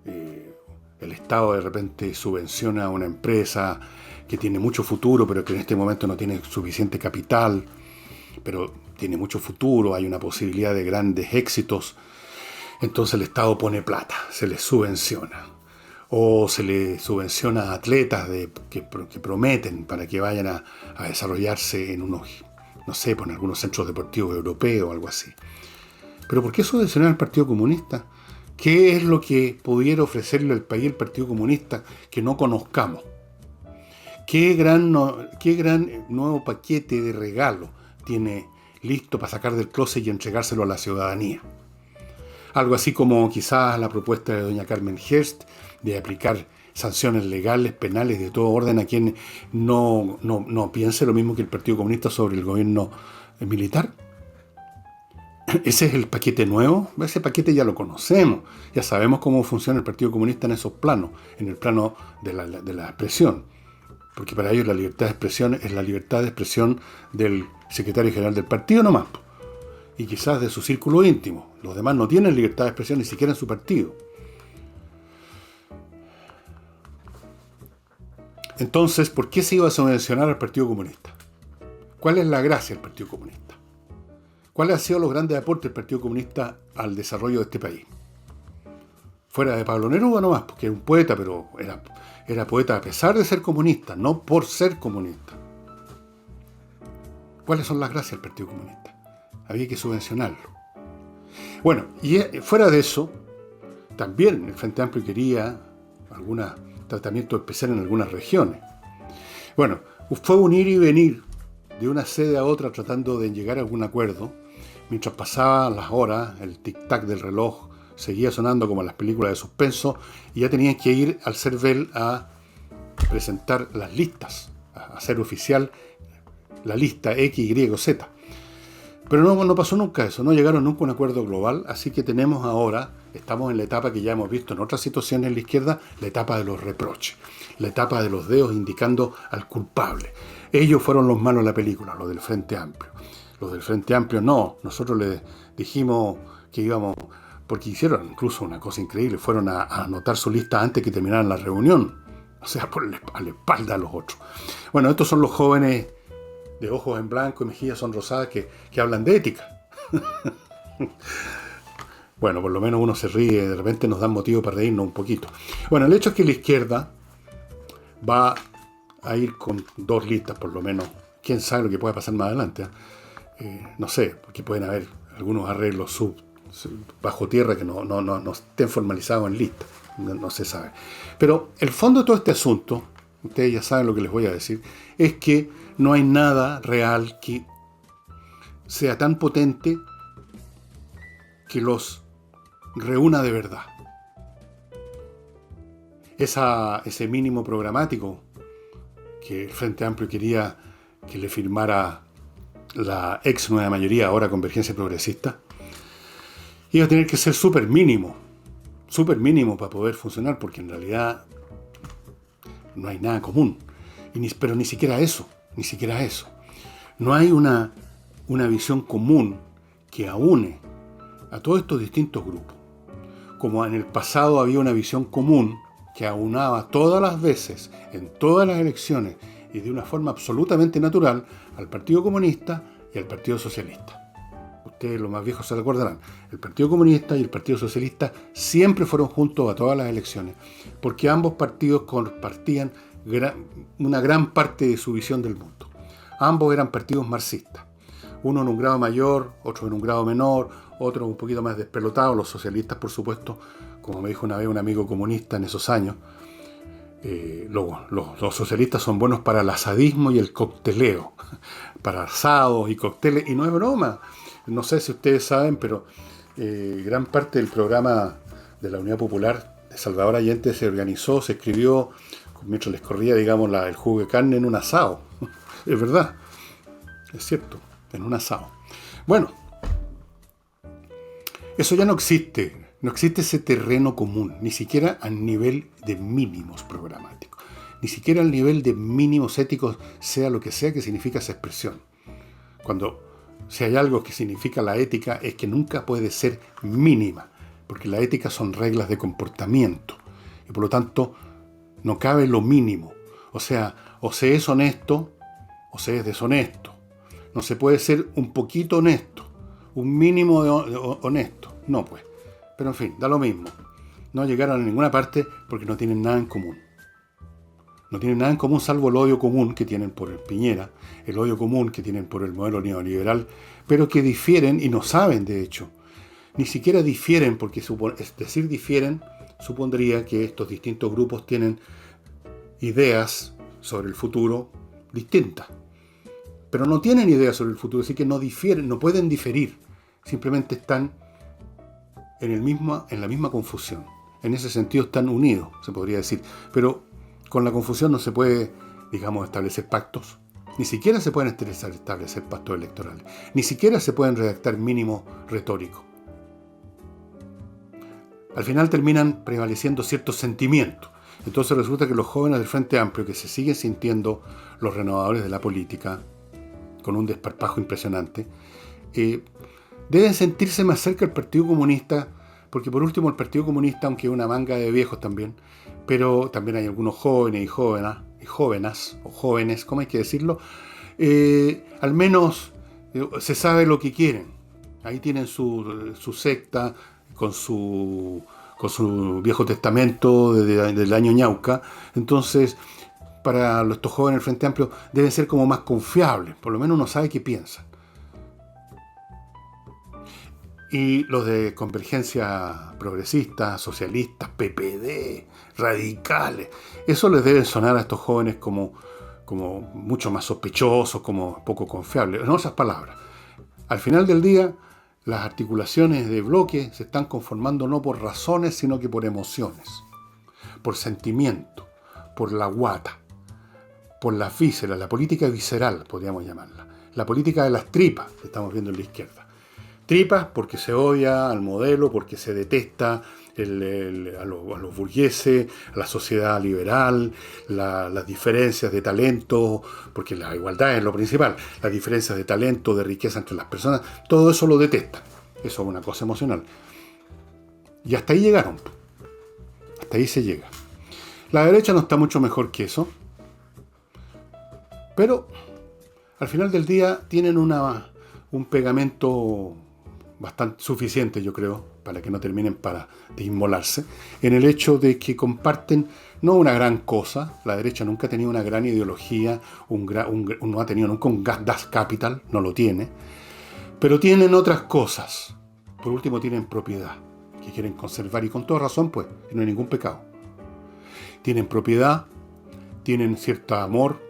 El Estado de repente subvenciona a una empresa que tiene mucho futuro, pero que en este momento no tiene suficiente capital, pero tiene mucho futuro, hay una posibilidad de grandes éxitos. Entonces el Estado pone plata, se les subvenciona. O se le subvenciona a atletas que prometen para que vayan a desarrollarse en unos, no sé, en algunos centros deportivos europeos o algo así. Pero ¿por qué subvencionar al Partido Comunista? ¿Qué es lo que pudiera ofrecerle al país el Partido Comunista que no conozcamos? ¿Qué gran nuevo paquete de regalo tiene listo para sacar del closet y entregárselo a la ciudadanía? Algo así como quizás la propuesta de doña Carmen Herst de aplicar sanciones legales, penales de todo orden a quien no piense lo mismo que el Partido Comunista sobre el gobierno militar. Ese es el paquete nuevo. Ese paquete ya lo conocemos. Ya sabemos cómo funciona el Partido Comunista en esos planos, en el plano de la expresión. Porque para ellos la libertad de expresión es la libertad de expresión del secretario general del partido nomás. Y quizás de su círculo íntimo. Los demás no tienen libertad de expresión ni siquiera en su partido. Entonces, ¿por qué se iba a subvencionar al Partido Comunista? ¿Cuál es la gracia del Partido Comunista? ¿Cuáles han sido los grandes aportes del Partido Comunista al desarrollo de este país? Fuera de Pablo Neruda nomás, porque era un poeta, pero era poeta a pesar de ser comunista, no por ser comunista. ¿Cuáles son las gracias del Partido Comunista? Había que subvencionarlo. Bueno, y fuera de eso, también el Frente Amplio quería algún tratamiento especial en algunas regiones. Bueno, fue un ir y venir de una sede a otra tratando de llegar a algún acuerdo. Mientras pasaban las horas, el tic-tac del reloj seguía sonando como en las películas de suspenso y ya tenían que ir al CERVEL a presentar las listas, a hacer oficial la lista X, Y, Z. Pero no pasó nunca eso, no llegaron nunca a un acuerdo global, así que tenemos ahora, estamos en la etapa que ya hemos visto en otras situaciones en la izquierda, la etapa de los reproches, la etapa de los dedos indicando al culpable. Ellos fueron los malos en la película, los del Frente Amplio. Los del Frente Amplio no, nosotros les dijimos que íbamos, porque hicieron incluso una cosa increíble, fueron a anotar su lista antes que terminaran la reunión, o sea, a la espalda a los otros. Bueno, estos son los jóvenes de ojos en blanco y mejillas sonrosadas que hablan de ética. Bueno, por lo menos uno se ríe, de repente nos dan motivo para reírnos un poquito. Bueno, el hecho es que la izquierda va a ir con 2 listas, por lo menos. Quién sabe lo que pueda pasar más adelante. No sé, porque pueden haber algunos arreglos bajo tierra que no estén formalizados en lista. No se sabe. Pero el fondo de todo este asunto, ustedes ya saben lo que les voy a decir, es que no hay nada real que sea tan potente que los reúna de verdad. Ese mínimo programático que el Frente Amplio quería que le firmara la ex nueva mayoría, ahora Convergencia Progresista, iba a tener que ser súper mínimo para poder funcionar, porque en realidad no hay nada común. Pero ni siquiera eso. No hay una visión común que aúne a todos estos distintos grupos. Como en el pasado había una visión común que aunaba todas las veces, en todas las elecciones, y de una forma absolutamente natural, al Partido Comunista y al Partido Socialista. Ustedes, los más viejos, se recordarán. El Partido Comunista y el Partido Socialista siempre fueron juntos a todas las elecciones, porque ambos partidos compartían una gran parte de su visión del mundo. Ambos eran partidos marxistas. Uno en un grado mayor, otro en un grado menor, otro un poquito más despelotado. Los socialistas, por supuesto, como me dijo una vez un amigo comunista en esos años, los socialistas son buenos para el asadismo y el cocteleo, para asados y cócteles, y no es broma. No sé si ustedes saben, pero gran parte del programa de la Unidad Popular de Salvador Allende se organizó, se escribió, mientras les corría, digamos, el jugo de carne en un asado. Es verdad, es cierto, en un asado. Bueno, eso ya no existe. No existe ese terreno común, ni siquiera al nivel de mínimos programáticos, ni siquiera al nivel de mínimos éticos, sea lo que sea que significa esa expresión. Si hay algo que significa la ética, es que nunca puede ser mínima, porque la ética son reglas de comportamiento, y por lo tanto no cabe lo mínimo. O sea, o se es honesto, o se es deshonesto. No se puede ser un poquito honesto, un mínimo de honesto. No, pues. Pero en fin, da lo mismo. No llegaron a ninguna parte porque no tienen nada en común. No tienen nada en común salvo el odio común que tienen por el Piñera, el odio común que tienen por el modelo neoliberal, pero que difieren y no saben, de hecho. Ni siquiera difieren, porque decir difieren supondría que estos distintos grupos tienen ideas sobre el futuro distintas. Pero no tienen ideas sobre el futuro, así que no difieren, no pueden diferir. Simplemente están en la misma confusión. En ese sentido están unidos, se podría decir. Pero con la confusión no se puede, digamos, establecer pactos. Ni siquiera se pueden establecer pactos electorales. Ni siquiera se pueden redactar mínimos retóricos. Al final terminan prevaleciendo ciertos sentimientos. Entonces resulta que los jóvenes del Frente Amplio, que se siguen sintiendo los renovadores de la política, con un desparpajo impresionante, deben sentirse más cerca del Partido Comunista, porque por último el Partido Comunista, aunque es una manga de viejos también, pero también hay algunos jóvenes y jóvenes, o jóvenes, ¿cómo hay que decirlo? Al menos se sabe lo que quieren. Ahí tienen su secta con su Viejo Testamento del año Ñauca. Entonces, para estos jóvenes del Frente Amplio deben ser como más confiables, por lo menos uno sabe qué piensan. Y los de Convergencia Progresista, socialistas, PPD, radicales, eso les debe sonar a estos jóvenes como mucho más sospechosos, como poco confiables. No, esas palabras. Al final del día, las articulaciones de bloque se están conformando no por razones, sino que por emociones, por sentimiento, por la guata, por las vísceras, la política visceral, podríamos llamarla. La política de las tripas que estamos viendo en la izquierda. Tripas porque se odia al modelo, porque se detesta a los burgueses, a la sociedad liberal, las diferencias de talento, porque la igualdad es lo principal, las diferencias de talento, de riqueza entre las personas, todo eso lo detestan. Eso es una cosa emocional. Y hasta ahí llegaron. Hasta ahí se llega. La derecha no está mucho mejor que eso, pero al final del día tienen un pegamento bastante suficiente, yo creo, para que no terminen de inmolarse, en el hecho de que comparten no una gran cosa. La derecha nunca ha tenido una gran ideología, no ha tenido nunca un Das Kapital, no lo tiene, pero tienen otras cosas. Por último, tienen propiedad, que quieren conservar, y con toda razón, pues, no hay ningún pecado. Tienen propiedad, tienen cierto amor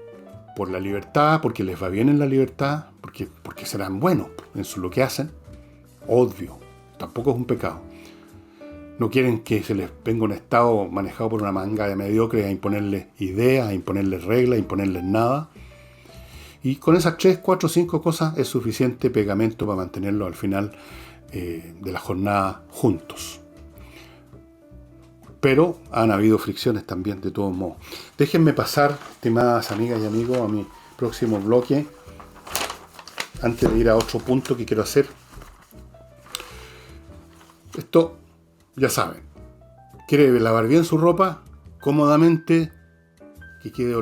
por la libertad, porque les va bien en la libertad, porque serán buenos en lo que hacen. Obvio, tampoco es un pecado. No quieren que se les venga un Estado manejado por una manga de mediocres a imponerles ideas, a imponerles reglas, a imponerles nada. Y con esas 3, 4, 5 cosas es suficiente pegamento para mantenerlos al final de la jornada juntos. Pero han habido fricciones también, de todos modos. Déjenme pasar, estimadas amigas y amigos, a mi próximo bloque, antes de ir a otro punto que quiero hacer. Esto, ya saben, quiere lavar bien su ropa, cómodamente, que quede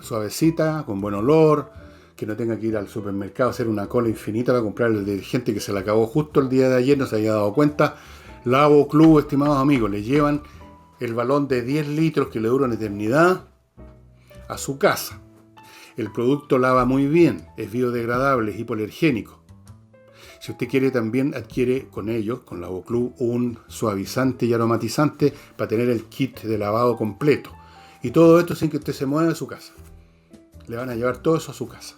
suavecita, con buen olor, que no tenga que ir al supermercado a hacer una cola infinita para comprar el detergente que se le acabó justo el día de ayer, no se había dado cuenta. Lavo Club, estimados amigos, le llevan el balón de 10 litros que le dura una eternidad a su casa. El producto lava muy bien, es biodegradable, es hipoalergénico. Si usted quiere, también adquiere con ellos, con Lavo Club, un suavizante y aromatizante para tener el kit de lavado completo. Y todo esto sin que usted se mueva de su casa. Le van a llevar todo eso a su casa.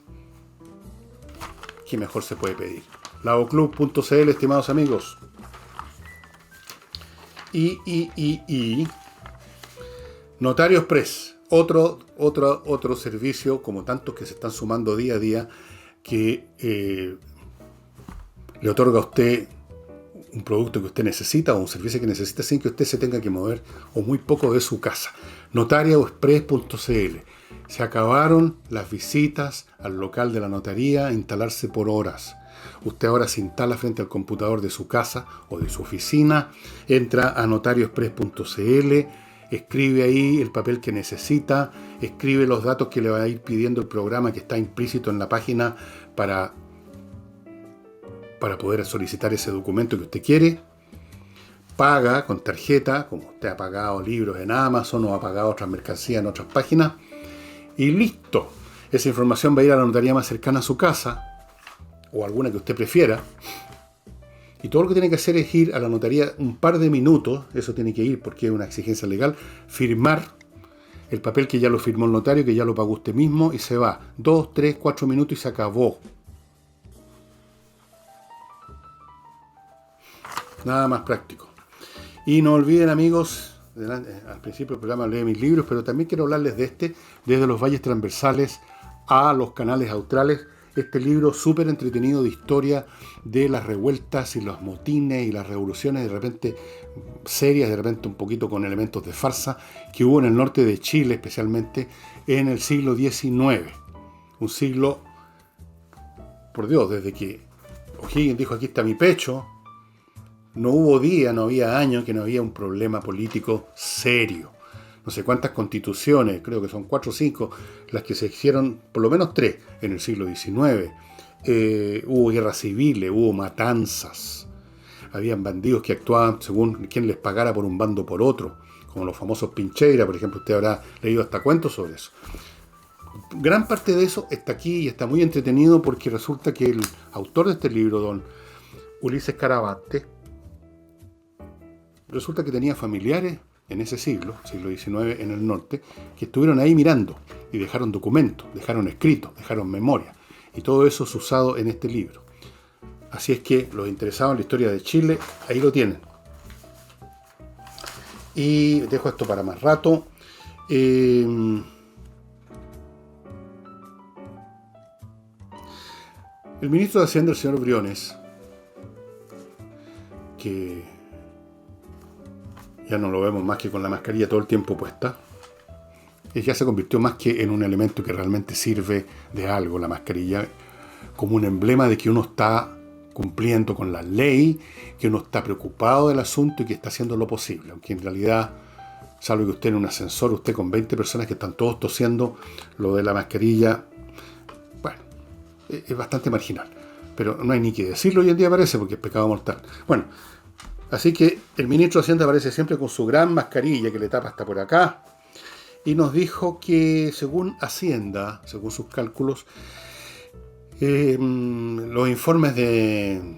¿Qué mejor se puede pedir? lavoclub.cl, estimados amigos. Y Notarios Press, otro servicio, como tantos que se están sumando día a día, que le otorga a usted un producto que usted necesita o un servicio que necesita sin que usted se tenga que mover o muy poco de su casa. Notariospress.cl. Se acabaron las visitas al local de la notaría a instalarse por horas. Usted ahora se instala frente al computador de su casa o de su oficina, entra a notariospress.cl, escribe ahí el papel que necesita, escribe los datos que le va a ir pidiendo el programa que está implícito en la página para poder solicitar ese documento que usted quiere. Paga con tarjeta, como usted ha pagado libros en Amazon o ha pagado otras mercancías en otras páginas, y listo. Esa información va a ir a la notaría más cercana a su casa, o alguna que usted prefiera, y todo lo que tiene que hacer es ir a la notaría un par de minutos, eso tiene que ir porque es una exigencia legal, firmar el papel que ya lo firmó el notario, que ya lo pagó usted mismo, y se va. 2, 3, 4 minutos y se acabó. Nada más práctico. Y no olviden, amigos, al principio del programa hablé de mis libros, pero también quiero hablarles de desde los valles transversales a los canales australes. Este libro súper entretenido de historia de las revueltas y los motines y las revoluciones, de repente serias, de repente un poquito con elementos de farsa, que hubo en el norte de Chile, especialmente en el siglo XIX. Un siglo, por Dios, desde que O'Higgins dijo: aquí está mi pecho, no hubo día, no había año que no había un problema político serio. No sé cuántas constituciones, creo que son 4 o 5, las que se hicieron, por lo menos 3, en el siglo XIX. Hubo guerras civiles, hubo matanzas. Habían bandidos que actuaban según quien les pagara por un bando o por otro, como los famosos Pincheira, por ejemplo. Usted habrá leído hasta cuentos sobre eso. Gran parte de eso está aquí y está muy entretenido porque resulta que el autor de este libro, don Ulises Carabate, resulta que tenía familiares en ese siglo XIX en el norte, que estuvieron ahí mirando y dejaron documentos, dejaron escritos, dejaron memoria. Y todo eso es usado en este libro. Así es que los interesados en la historia de Chile, ahí lo tienen. Y dejo esto para más rato. El ministro de Hacienda, el señor Briones, que ya no lo vemos más que con la mascarilla todo el tiempo puesta, ya se convirtió más que en un elemento que realmente sirve de algo, la mascarilla, como un emblema de que uno está cumpliendo con la ley, que uno está preocupado del asunto y que está haciendo lo posible, aunque en realidad, salvo que usted en un ascensor, usted con 20 personas que están todos tosiendo, lo de la mascarilla, bueno, es bastante marginal, pero no hay ni que decirlo hoy en día, parece, porque es pecado mortal. Bueno, así que el ministro de Hacienda aparece siempre con su gran mascarilla que le tapa hasta por acá, y nos dijo que según Hacienda, según sus cálculos, los informes de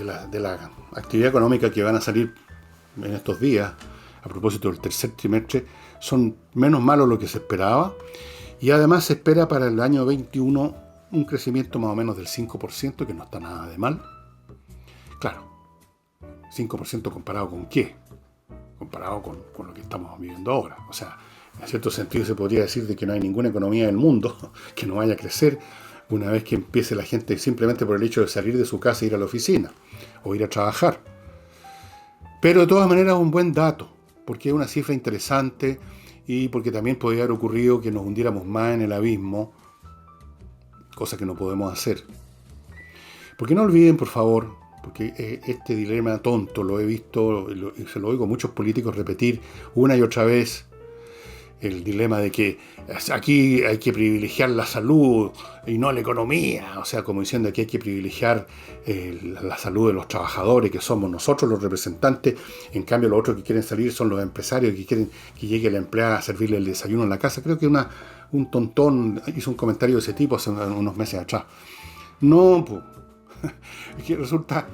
la actividad económica que van a salir en estos días, a propósito del tercer trimestre, son menos malos de lo que se esperaba, y además se espera para el año 21 un crecimiento más o menos del 5%, que no está nada de mal. Claro, 5% comparado con qué. comparado con lo que estamos viviendo ahora. O sea, en cierto sentido se podría decir de que no hay ninguna economía del mundo que no vaya a crecer una vez que empiece la gente simplemente por el hecho de salir de su casa e ir a la oficina o ir a trabajar. Pero de todas maneras es un buen dato, porque es una cifra interesante y porque también podría haber ocurrido que nos hundiéramos más en el abismo, cosa que no podemos hacer. Porque no olviden, por favor, porque este dilema tonto lo he visto y se lo oigo a muchos políticos repetir una y otra vez, el dilema de que aquí hay que privilegiar la salud y no la economía, o sea, como diciendo que hay que privilegiar la salud de los trabajadores, que somos nosotros los representantes, en cambio los otros que quieren salir son los empresarios que quieren que llegue la empleada a servirle el desayuno en la casa. Creo que un tontón hizo un comentario de ese tipo hace unos meses atrás. No, pues, es que resulta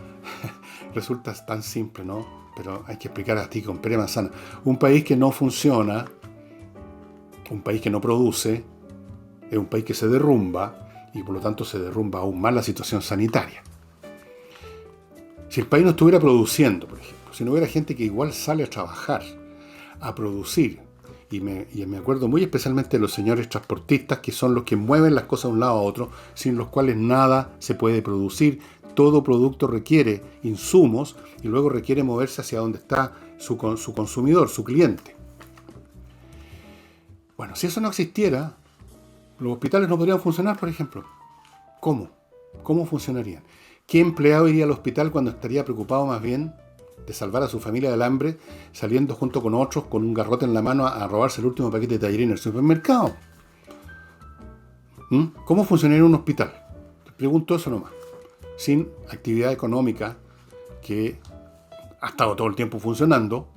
tan simple, ¿no? Pero hay que explicar así con pera manzana. Un país que no funciona, un país que no produce, es un país que se derrumba y por lo tanto se derrumba aún más la situación sanitaria. Si el país no estuviera produciendo, por ejemplo, si no hubiera gente que igual sale a trabajar, a producir, y me acuerdo muy especialmente de los señores transportistas que son los que mueven las cosas de un lado a otro, sin los cuales nada se puede producir. Todo producto requiere insumos y luego requiere moverse hacia donde está su consumidor, su cliente. Bueno, si eso no existiera, los hospitales no podrían funcionar, por ejemplo. ¿Cómo? ¿Cómo funcionarían? ¿Qué empleado iría al hospital cuando estaría preocupado más bien de salvar a su familia del hambre, saliendo junto con otros con un garrote en la mano a robarse el último paquete de tallerín en el supermercado? ¿Cómo funcionaría un hospital? Te pregunto eso nomás. Sin actividad económica que ha estado todo el tiempo funcionando.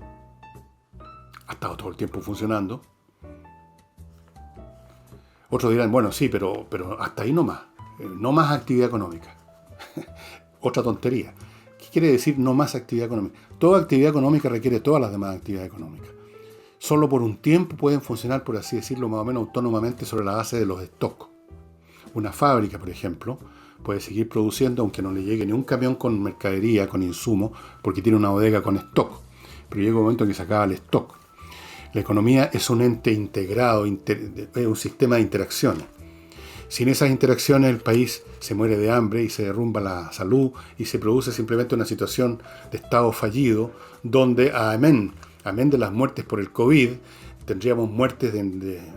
Otros dirán, bueno, sí, pero hasta ahí nomás. No más actividad económica. Otra tontería. ¿Qué quiere decir no más actividad económica? Toda actividad económica requiere todas las demás actividades económicas. Solo por un tiempo pueden funcionar, por así decirlo, más o menos autónomamente sobre la base de los stocks. Una fábrica, por ejemplo, puede seguir produciendo aunque no le llegue ni un camión con mercadería, con insumos, porque tiene una bodega con stock. Pero llega un momento en que se acaba el stock. La economía es un ente integrado, es un sistema de interacciones. Sin esas interacciones el país se muere de hambre y se derrumba la salud y se produce simplemente una situación de estado fallido donde, amén de las muertes por el COVID, tendríamos muertes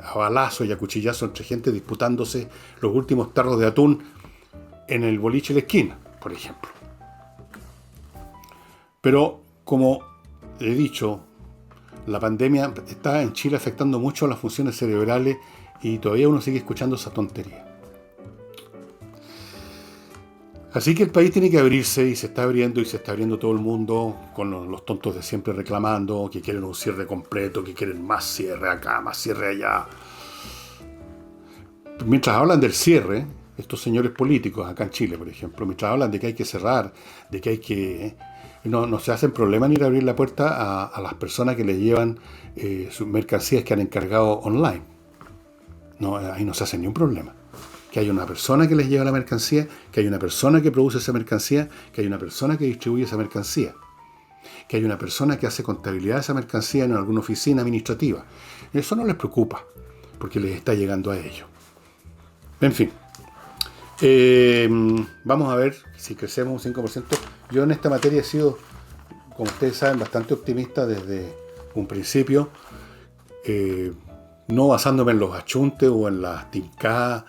a balazo y a cuchillazo entre gente disputándose los últimos tarros de atún en el boliche de la esquina, por ejemplo. Pero, como he dicho, la pandemia está en Chile afectando mucho a las funciones cerebrales y todavía uno sigue escuchando esa tontería. Así que el país tiene que abrirse y se está abriendo todo el mundo con los tontos de siempre reclamando que quieren un cierre completo, que quieren más cierre acá, más cierre allá. Mientras hablan del cierre, estos señores políticos acá en Chile, por ejemplo, mientras hablan de que hay que cerrar, de que hay que... No se hacen problema ni ir a abrir la puerta a las personas que les llevan sus mercancías que han encargado online. No, ahí no se hace ni un problema. Que hay una persona que les lleva la mercancía, que hay una persona que produce esa mercancía, que hay una persona que distribuye esa mercancía, que hay una persona que hace contabilidad de esa mercancía en alguna oficina administrativa. Eso no les preocupa, porque les está llegando a ellos. En fin, vamos a ver si crecemos un 5%. Yo en esta materia he sido, como ustedes saben, bastante optimista desde un principio, no basándome en los achuntes o en las tincadas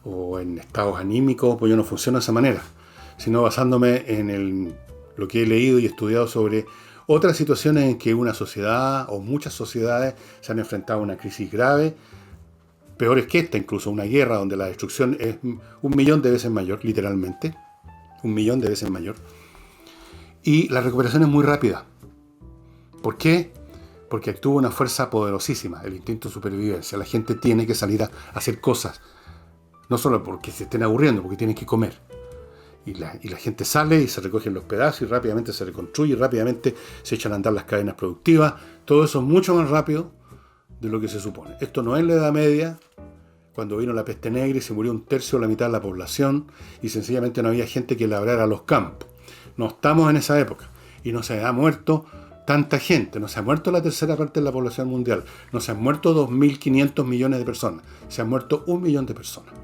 o en estados anímicos, pues yo no funciono de esa manera, sino basándome en lo que he leído y estudiado sobre otras situaciones en que una sociedad o muchas sociedades se han enfrentado a una crisis grave, peores que esta, incluso una guerra donde la destrucción es 1.000.000 de veces mayor, literalmente, 1.000.000 de veces mayor, y la recuperación es muy rápida. ¿Por qué? Porque actúa una fuerza poderosísima, el instinto de supervivencia. La gente tiene que salir a hacer cosas, no solo porque se estén aburriendo, porque tienen que comer. Y la gente sale y se recogen los pedazos y rápidamente se reconstruye, y rápidamente se echan a andar las cadenas productivas. Todo eso es mucho más rápido de lo que se supone. Esto no es la Edad Media, cuando vino la peste negra y se murió 1/3 o la mitad de la población y sencillamente no había gente que labrara los campos. No estamos en esa época y no se ha muerto tanta gente, no se ha muerto la tercera parte de la población mundial, no se han muerto 2.500 millones de personas, se han muerto 1 millón de personas,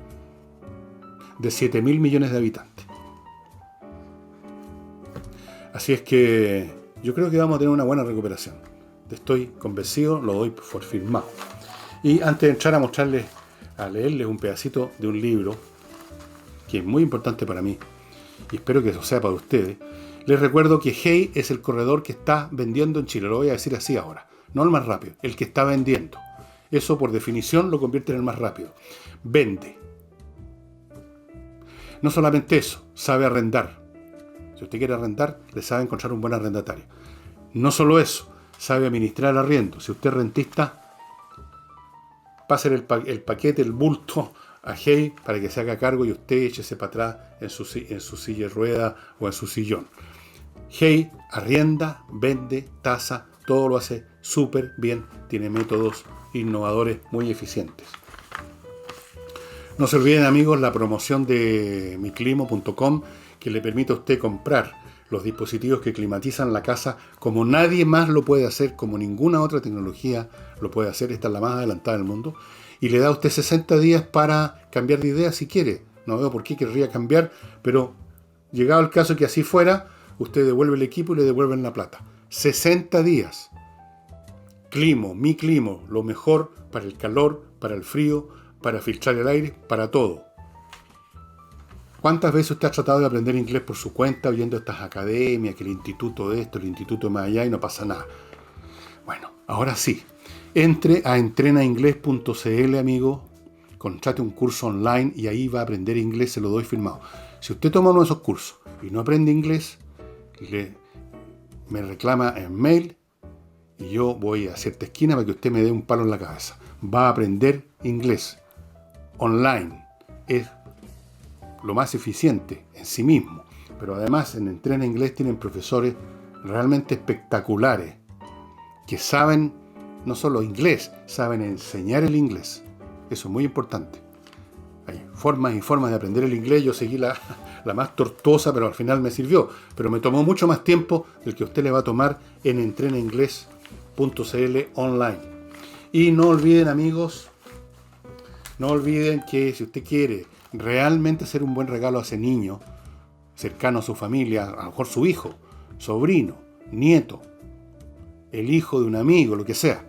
de 7.000 millones de habitantes. Así es que yo creo que vamos a tener una buena recuperación. Estoy convencido, lo doy por firmado. Y antes de entrar a leerles un pedacito de un libro que es muy importante para mí, y espero que eso sea para ustedes, les recuerdo que Hey es el corredor que está vendiendo en Chile. Lo voy a decir así ahora. No el más rápido, el que está vendiendo. Eso por definición lo convierte en el más rápido. Vende. No solamente eso, sabe arrendar. Si usted quiere arrendar, le sabe encontrar un buen arrendatario. No solo eso, sabe administrar el arriendo. Si usted es rentista, pase el paquete, el bulto a Hey para que se haga cargo y usted échese para atrás en su silla de rueda o en su sillón. Hey arrienda, vende, tasa, todo lo hace súper bien. Tiene métodos innovadores muy eficientes. No se olviden, amigos, la promoción de miclimo.com que le permite a usted comprar los dispositivos que climatizan la casa como nadie más lo puede hacer, como ninguna otra tecnología lo puede hacer. Esta es la más adelantada del mundo. Y le da a usted 60 días para cambiar de idea si quiere. No veo por qué querría cambiar, pero llegado el caso que así fuera, usted devuelve el equipo y le devuelven la plata. 60 días. Mi Climo, lo mejor para el calor, para el frío, para filtrar el aire, para todo. ¿Cuántas veces usted ha tratado de aprender inglés por su cuenta, viendo estas academias, que el instituto de esto, el instituto de más allá, y no pasa nada? Bueno, ahora sí. Entre a entrenainglés.cl, amigo, contrate un curso online y ahí va a aprender inglés, se lo doy firmado. Si usted toma uno de esos cursos y no aprende inglés, me reclama en mail y yo voy a cierta esquina para que usted me dé un palo en la cabeza. Va a aprender inglés online. Es lo más eficiente en sí mismo. Pero además en Entrena Inglés tienen profesores realmente espectaculares que saben no solo inglés, saben enseñar el inglés. Eso es muy importante. Hay formas y formas de aprender el inglés. Yo seguí la más tortuosa, pero al final me sirvió. Pero me tomó mucho más tiempo del que usted le va a tomar en entrenainglés.cl online. Y no olviden, amigos, no olviden que si usted quiere realmente hacer un buen regalo a ese niño, cercano a su familia, a lo mejor su hijo, sobrino, nieto, el hijo de un amigo, lo que sea,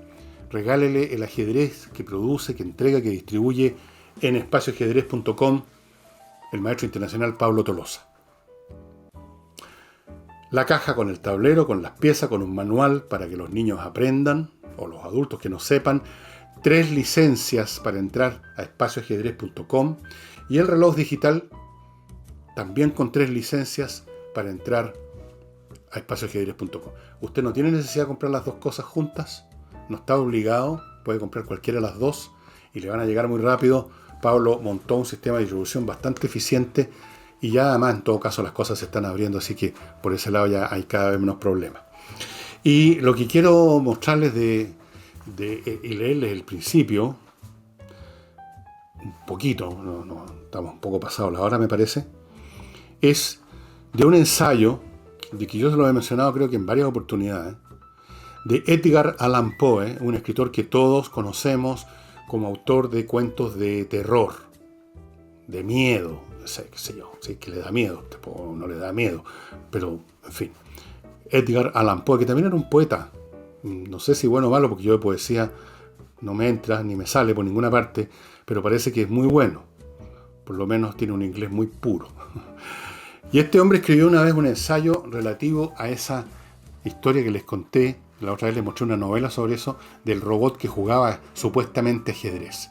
regálele el ajedrez que produce, que entrega, que distribuye en espacioajedrez.com el maestro internacional Pablo Tolosa. La caja con el tablero, con las piezas, con un manual para que los niños aprendan, o los adultos que no sepan, 3 licencias para entrar a espacioajedrez.com y el reloj digital también con 3 licencias para entrar a espacioajedrez.com. Usted no tiene necesidad de comprar las dos cosas juntas, no está obligado, puede comprar cualquiera de las dos y le van a llegar muy rápido. Pablo montó un sistema de distribución bastante eficiente y ya además en todo caso las cosas se están abriendo, así que por ese lado ya hay cada vez menos problemas. Y lo que quiero mostrarles y leerles el principio, un poquito, no, estamos un poco pasados la hora me parece, es de un ensayo de que yo se lo he mencionado creo que en varias oportunidades, de Edgar Allan Poe, un escritor que todos conocemos como autor de cuentos de terror, de miedo, qué sé yo, sí que le da miedo, no le da miedo, pero en fin. Edgar Allan Poe, que también era un poeta, no sé si bueno o malo, porque yo de poesía no me entra ni me sale por ninguna parte, pero parece que es muy bueno, por lo menos tiene un inglés muy puro. Y este hombre escribió una vez un ensayo relativo a esa historia que les conté, la otra vez les mostré una novela sobre eso, del robot que jugaba supuestamente ajedrez.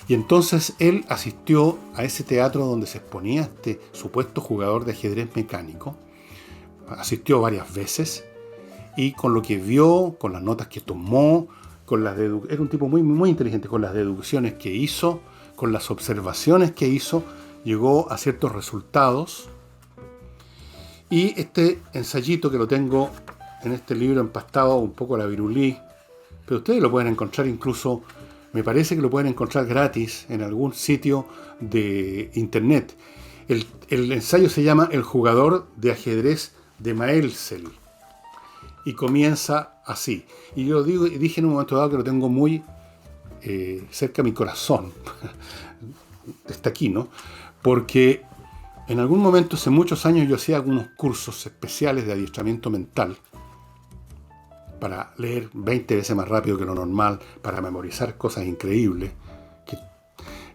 Y entonces él asistió a ese teatro donde se exponía este supuesto jugador de ajedrez mecánico, asistió varias veces y con lo que vio, con las notas que tomó, era un tipo muy, muy inteligente, con las deducciones que hizo, con las observaciones que hizo, llegó a ciertos resultados. Y este ensayito que lo tengo en este libro empastado un poco a la virulí, pero ustedes lo pueden encontrar incluso, me parece que lo pueden encontrar gratis en algún sitio de internet. El ensayo se llama El jugador de ajedrez de Maelzel. Y comienza así. Y yo dije en un momento dado que lo tengo muy cerca a mi corazón. Está aquí, ¿no? Porque en algún momento, hace muchos años, yo hacía algunos cursos especiales de adiestramiento mental para leer 20 veces más rápido que lo normal, para memorizar cosas increíbles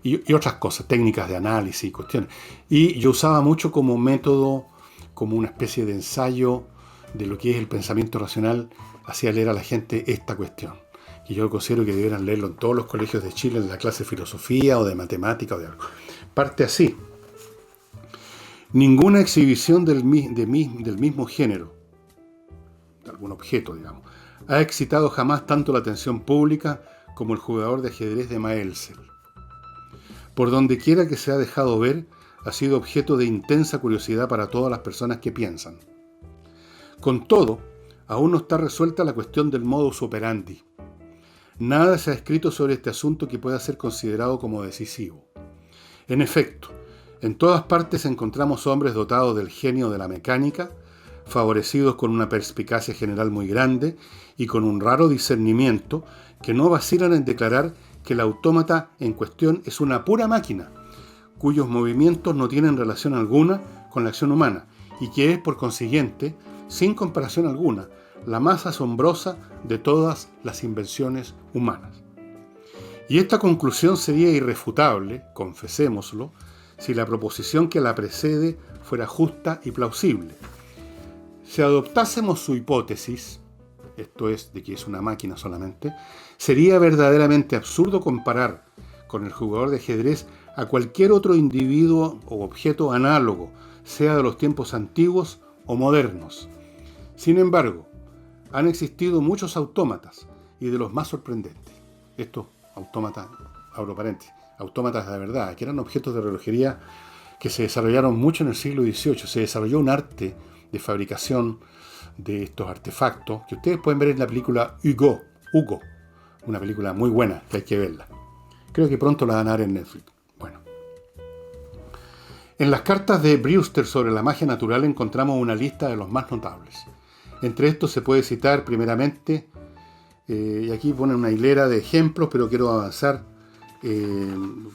y otras cosas, técnicas de análisis y cuestiones. Y yo usaba mucho como método, como una especie de ensayo de lo que es el pensamiento racional, hacía leer a la gente esta cuestión. Y yo considero que debieran leerlo en todos los colegios de Chile, en la clase de filosofía o de matemática o de algo. Parte así. Ninguna exhibición del mismo género, de algún objeto, digamos, ha excitado jamás tanto la atención pública como el jugador de ajedrez de Maelzel. Por donde quiera que se ha dejado ver, ha sido objeto de intensa curiosidad para todas las personas que piensan. Con todo, aún no está resuelta la cuestión del modus operandi. Nada se ha escrito sobre este asunto que pueda ser considerado como decisivo. En efecto, en todas partes encontramos hombres dotados del genio de la mecánica, favorecidos con una perspicacia general muy grande y con un raro discernimiento, que no vacilan en declarar que el autómata en cuestión es una pura máquina, cuyos movimientos no tienen relación alguna con la acción humana, y que es, por consiguiente, sin comparación alguna, la más asombrosa de todas las invenciones humanas. Y esta conclusión sería irrefutable, confesémoslo, si la proposición que la precede fuera justa y plausible. Si adoptásemos su hipótesis, esto es, de que es una máquina solamente, sería verdaderamente absurdo comparar con el jugador de ajedrez a cualquier otro individuo o objeto análogo, sea de los tiempos antiguos o modernos. Sin embargo, han existido muchos autómatas, y de los más sorprendentes. Estos autómatas, abro paréntesis, autómatas de verdad, que eran objetos de relojería que se desarrollaron mucho en el siglo XVIII. Se desarrolló un arte de fabricación de estos artefactos que ustedes pueden ver en la película Hugo, una película muy buena que hay que verla. Creo que pronto la van a dar en Netflix. Bueno. En las cartas de Brewster sobre la magia natural encontramos una lista de los más notables. Entre estos se puede citar primeramente, y aquí ponen una hilera de ejemplos, pero quiero avanzar,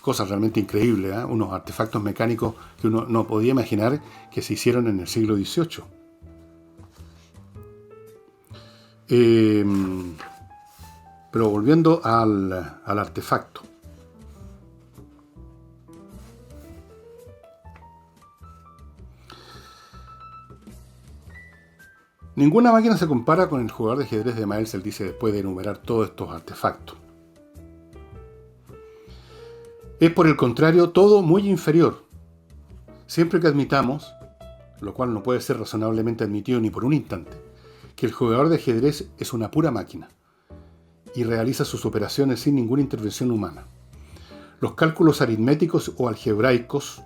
cosas realmente increíbles, unos artefactos mecánicos que uno no podía imaginar que se hicieron en el siglo XVIII. Pero volviendo al artefacto. Ninguna máquina se compara con el jugador de ajedrez de Maelzel, dice después de enumerar todos estos artefactos. Es por el contrario todo muy inferior. Siempre que admitamos, lo cual no puede ser razonablemente admitido ni por un instante, que el jugador de ajedrez es una pura máquina y realiza sus operaciones sin ninguna intervención humana. Los cálculos aritméticos o algebraicos,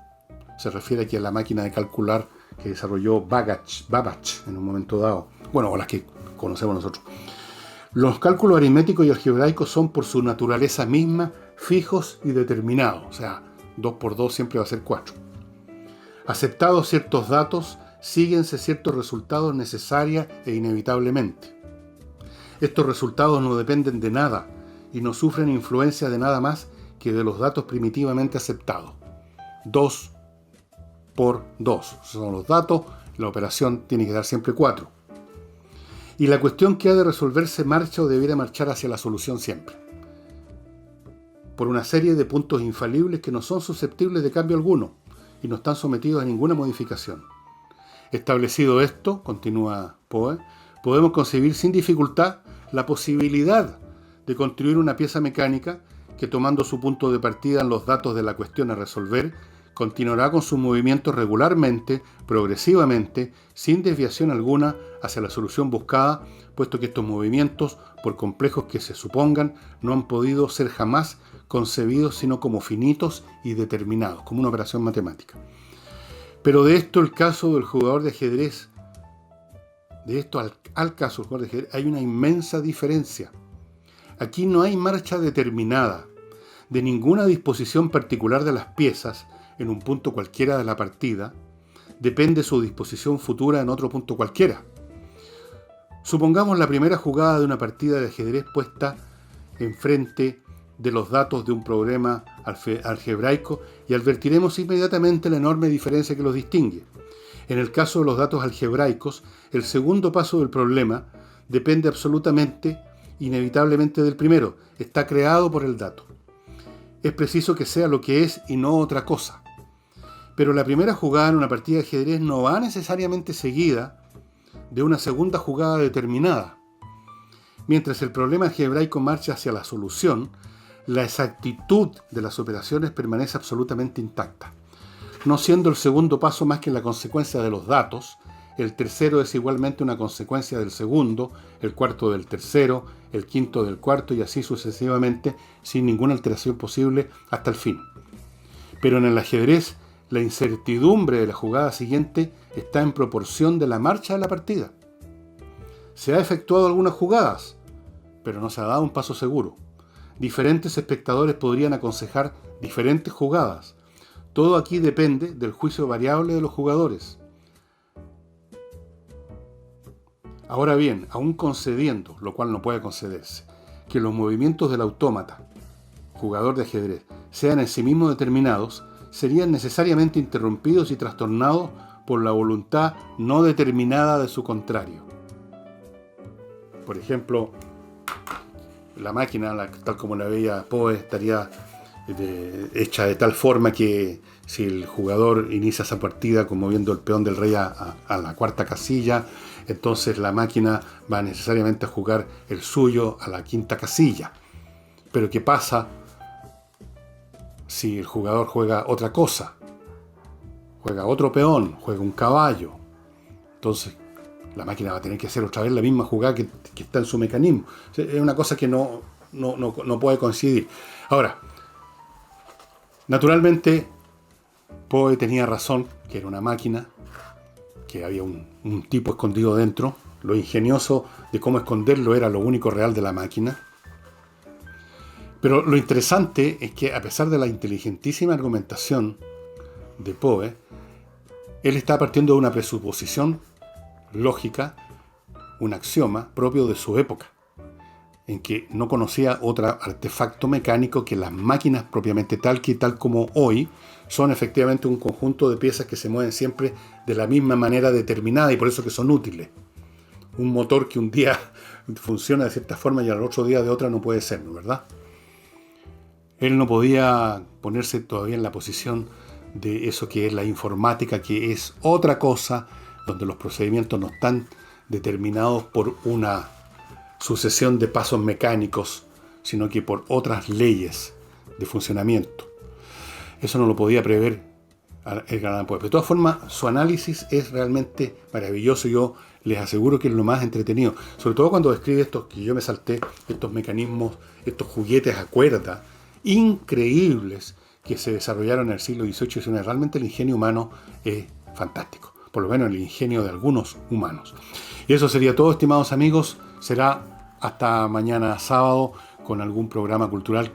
se refiere aquí a la máquina de calcular que desarrolló Babbage en un momento dado, bueno, o las que conocemos nosotros. Los cálculos aritméticos y algebraicos son por su naturaleza misma fijos y determinados, o sea, 2 por 2 siempre va a ser 4. Aceptados ciertos datos, síguense ciertos resultados necesariamente e inevitablemente. Estos resultados no dependen de nada y no sufren influencia de nada más que de los datos primitivamente aceptados. 2 por 2 son los datos, la operación tiene que dar siempre 4. Y la cuestión que ha de resolverse marcha o debiera marchar hacia la solución siempre, por una serie de puntos infalibles que no son susceptibles de cambio alguno y no están sometidos a ninguna modificación. Establecido esto, continúa Poe, podemos concebir sin dificultad la posibilidad de construir una pieza mecánica que, tomando su punto de partida en los datos de la cuestión a resolver, continuará con sus movimientos regularmente, progresivamente, sin desviación alguna hacia la solución buscada, puesto que estos movimientos, por complejos que se supongan, no han podido ser jamás concebidos sino como finitos y determinados, como una operación matemática. Pero de esto el caso del jugador de ajedrez, de esto al caso del jugador de ajedrez, hay una inmensa diferencia. Aquí no hay marcha determinada de ninguna disposición particular de las piezas en un punto cualquiera de la partida, depende su disposición futura en otro punto cualquiera. Supongamos la primera jugada de una partida de ajedrez puesta enfrente de los datos de un problema algebraico y advertiremos inmediatamente la enorme diferencia que los distingue. En el caso de los datos algebraicos, el segundo paso del problema depende absolutamente, inevitablemente del primero. Está creado por el dato. Es preciso que sea lo que es y no otra cosa. Pero la primera jugada en una partida de ajedrez no va necesariamente seguida de una segunda jugada determinada. Mientras el problema algebraico marcha hacia la solución, la exactitud de las operaciones permanece absolutamente intacta. No siendo el segundo paso más que la consecuencia de los datos, el tercero es igualmente una consecuencia del segundo, el cuarto del tercero, el quinto del cuarto y así sucesivamente, sin ninguna alteración posible hasta el fin. Pero en el ajedrez, la incertidumbre de la jugada siguiente está en proporción de la marcha de la partida. Se ha efectuado algunas jugadas, pero no se ha dado un paso seguro. Diferentes espectadores podrían aconsejar diferentes jugadas. Todo aquí depende del juicio variable de los jugadores. Ahora bien, aún concediendo, lo cual no puede concederse, que los movimientos del autómata, jugador de ajedrez, sean en sí mismos determinados, serían necesariamente interrumpidos y trastornados por la voluntad no determinada de su contrario. Por ejemplo, la máquina, tal como la veía Poe, estaría hecha de tal forma que si el jugador inicia esa partida moviendo el peón del rey a la cuarta casilla, entonces la máquina va necesariamente a jugar el suyo a la quinta casilla. Pero ¿qué pasa si el jugador juega otra cosa? Juega otro peón, juega un caballo. Entonces la máquina va a tener que hacer otra vez la misma jugada que está en su mecanismo. Es una cosa que no puede coincidir. Ahora, naturalmente, Poe tenía razón, que era una máquina, que había un tipo escondido dentro. Lo ingenioso de cómo esconderlo era lo único real de la máquina. Pero lo interesante es que, a pesar de la inteligentísima argumentación de Poe, él está partiendo de una presuposición lógica, un axioma propio de su época, en que no conocía otro artefacto mecánico que las máquinas propiamente tal como hoy son efectivamente un conjunto de piezas que se mueven siempre de la misma manera determinada y por eso que son útiles. Un motor que un día funciona de cierta forma y al otro día de otra no puede ser, ¿no? ¿Verdad? Él no podía ponerse todavía en la posición de eso que es la informática, que es otra cosa, donde los procedimientos no están determinados por una sucesión de pasos mecánicos, sino que por otras leyes de funcionamiento. Eso no lo podía prever Edgar Allan Poe. De todas formas, su análisis es realmente maravilloso. Yo les aseguro que es lo más entretenido, sobre todo cuando describe estos que yo me salté, estos mecanismos, estos juguetes a cuerda increíbles que se desarrollaron en el siglo XVIII y XIX. Realmente el ingenio humano es fantástico, por lo menos el ingenio de algunos humanos. Y eso sería todo, estimados amigos. Será hasta mañana sábado con algún programa cultural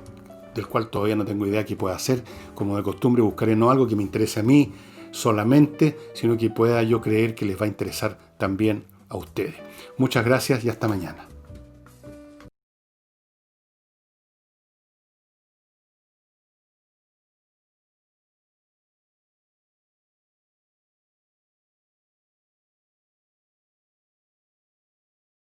del cual todavía no tengo idea qué pueda hacer. Como de costumbre, buscaré no algo que me interese a mí solamente, sino que pueda yo creer que les va a interesar también a ustedes. Muchas gracias y hasta mañana.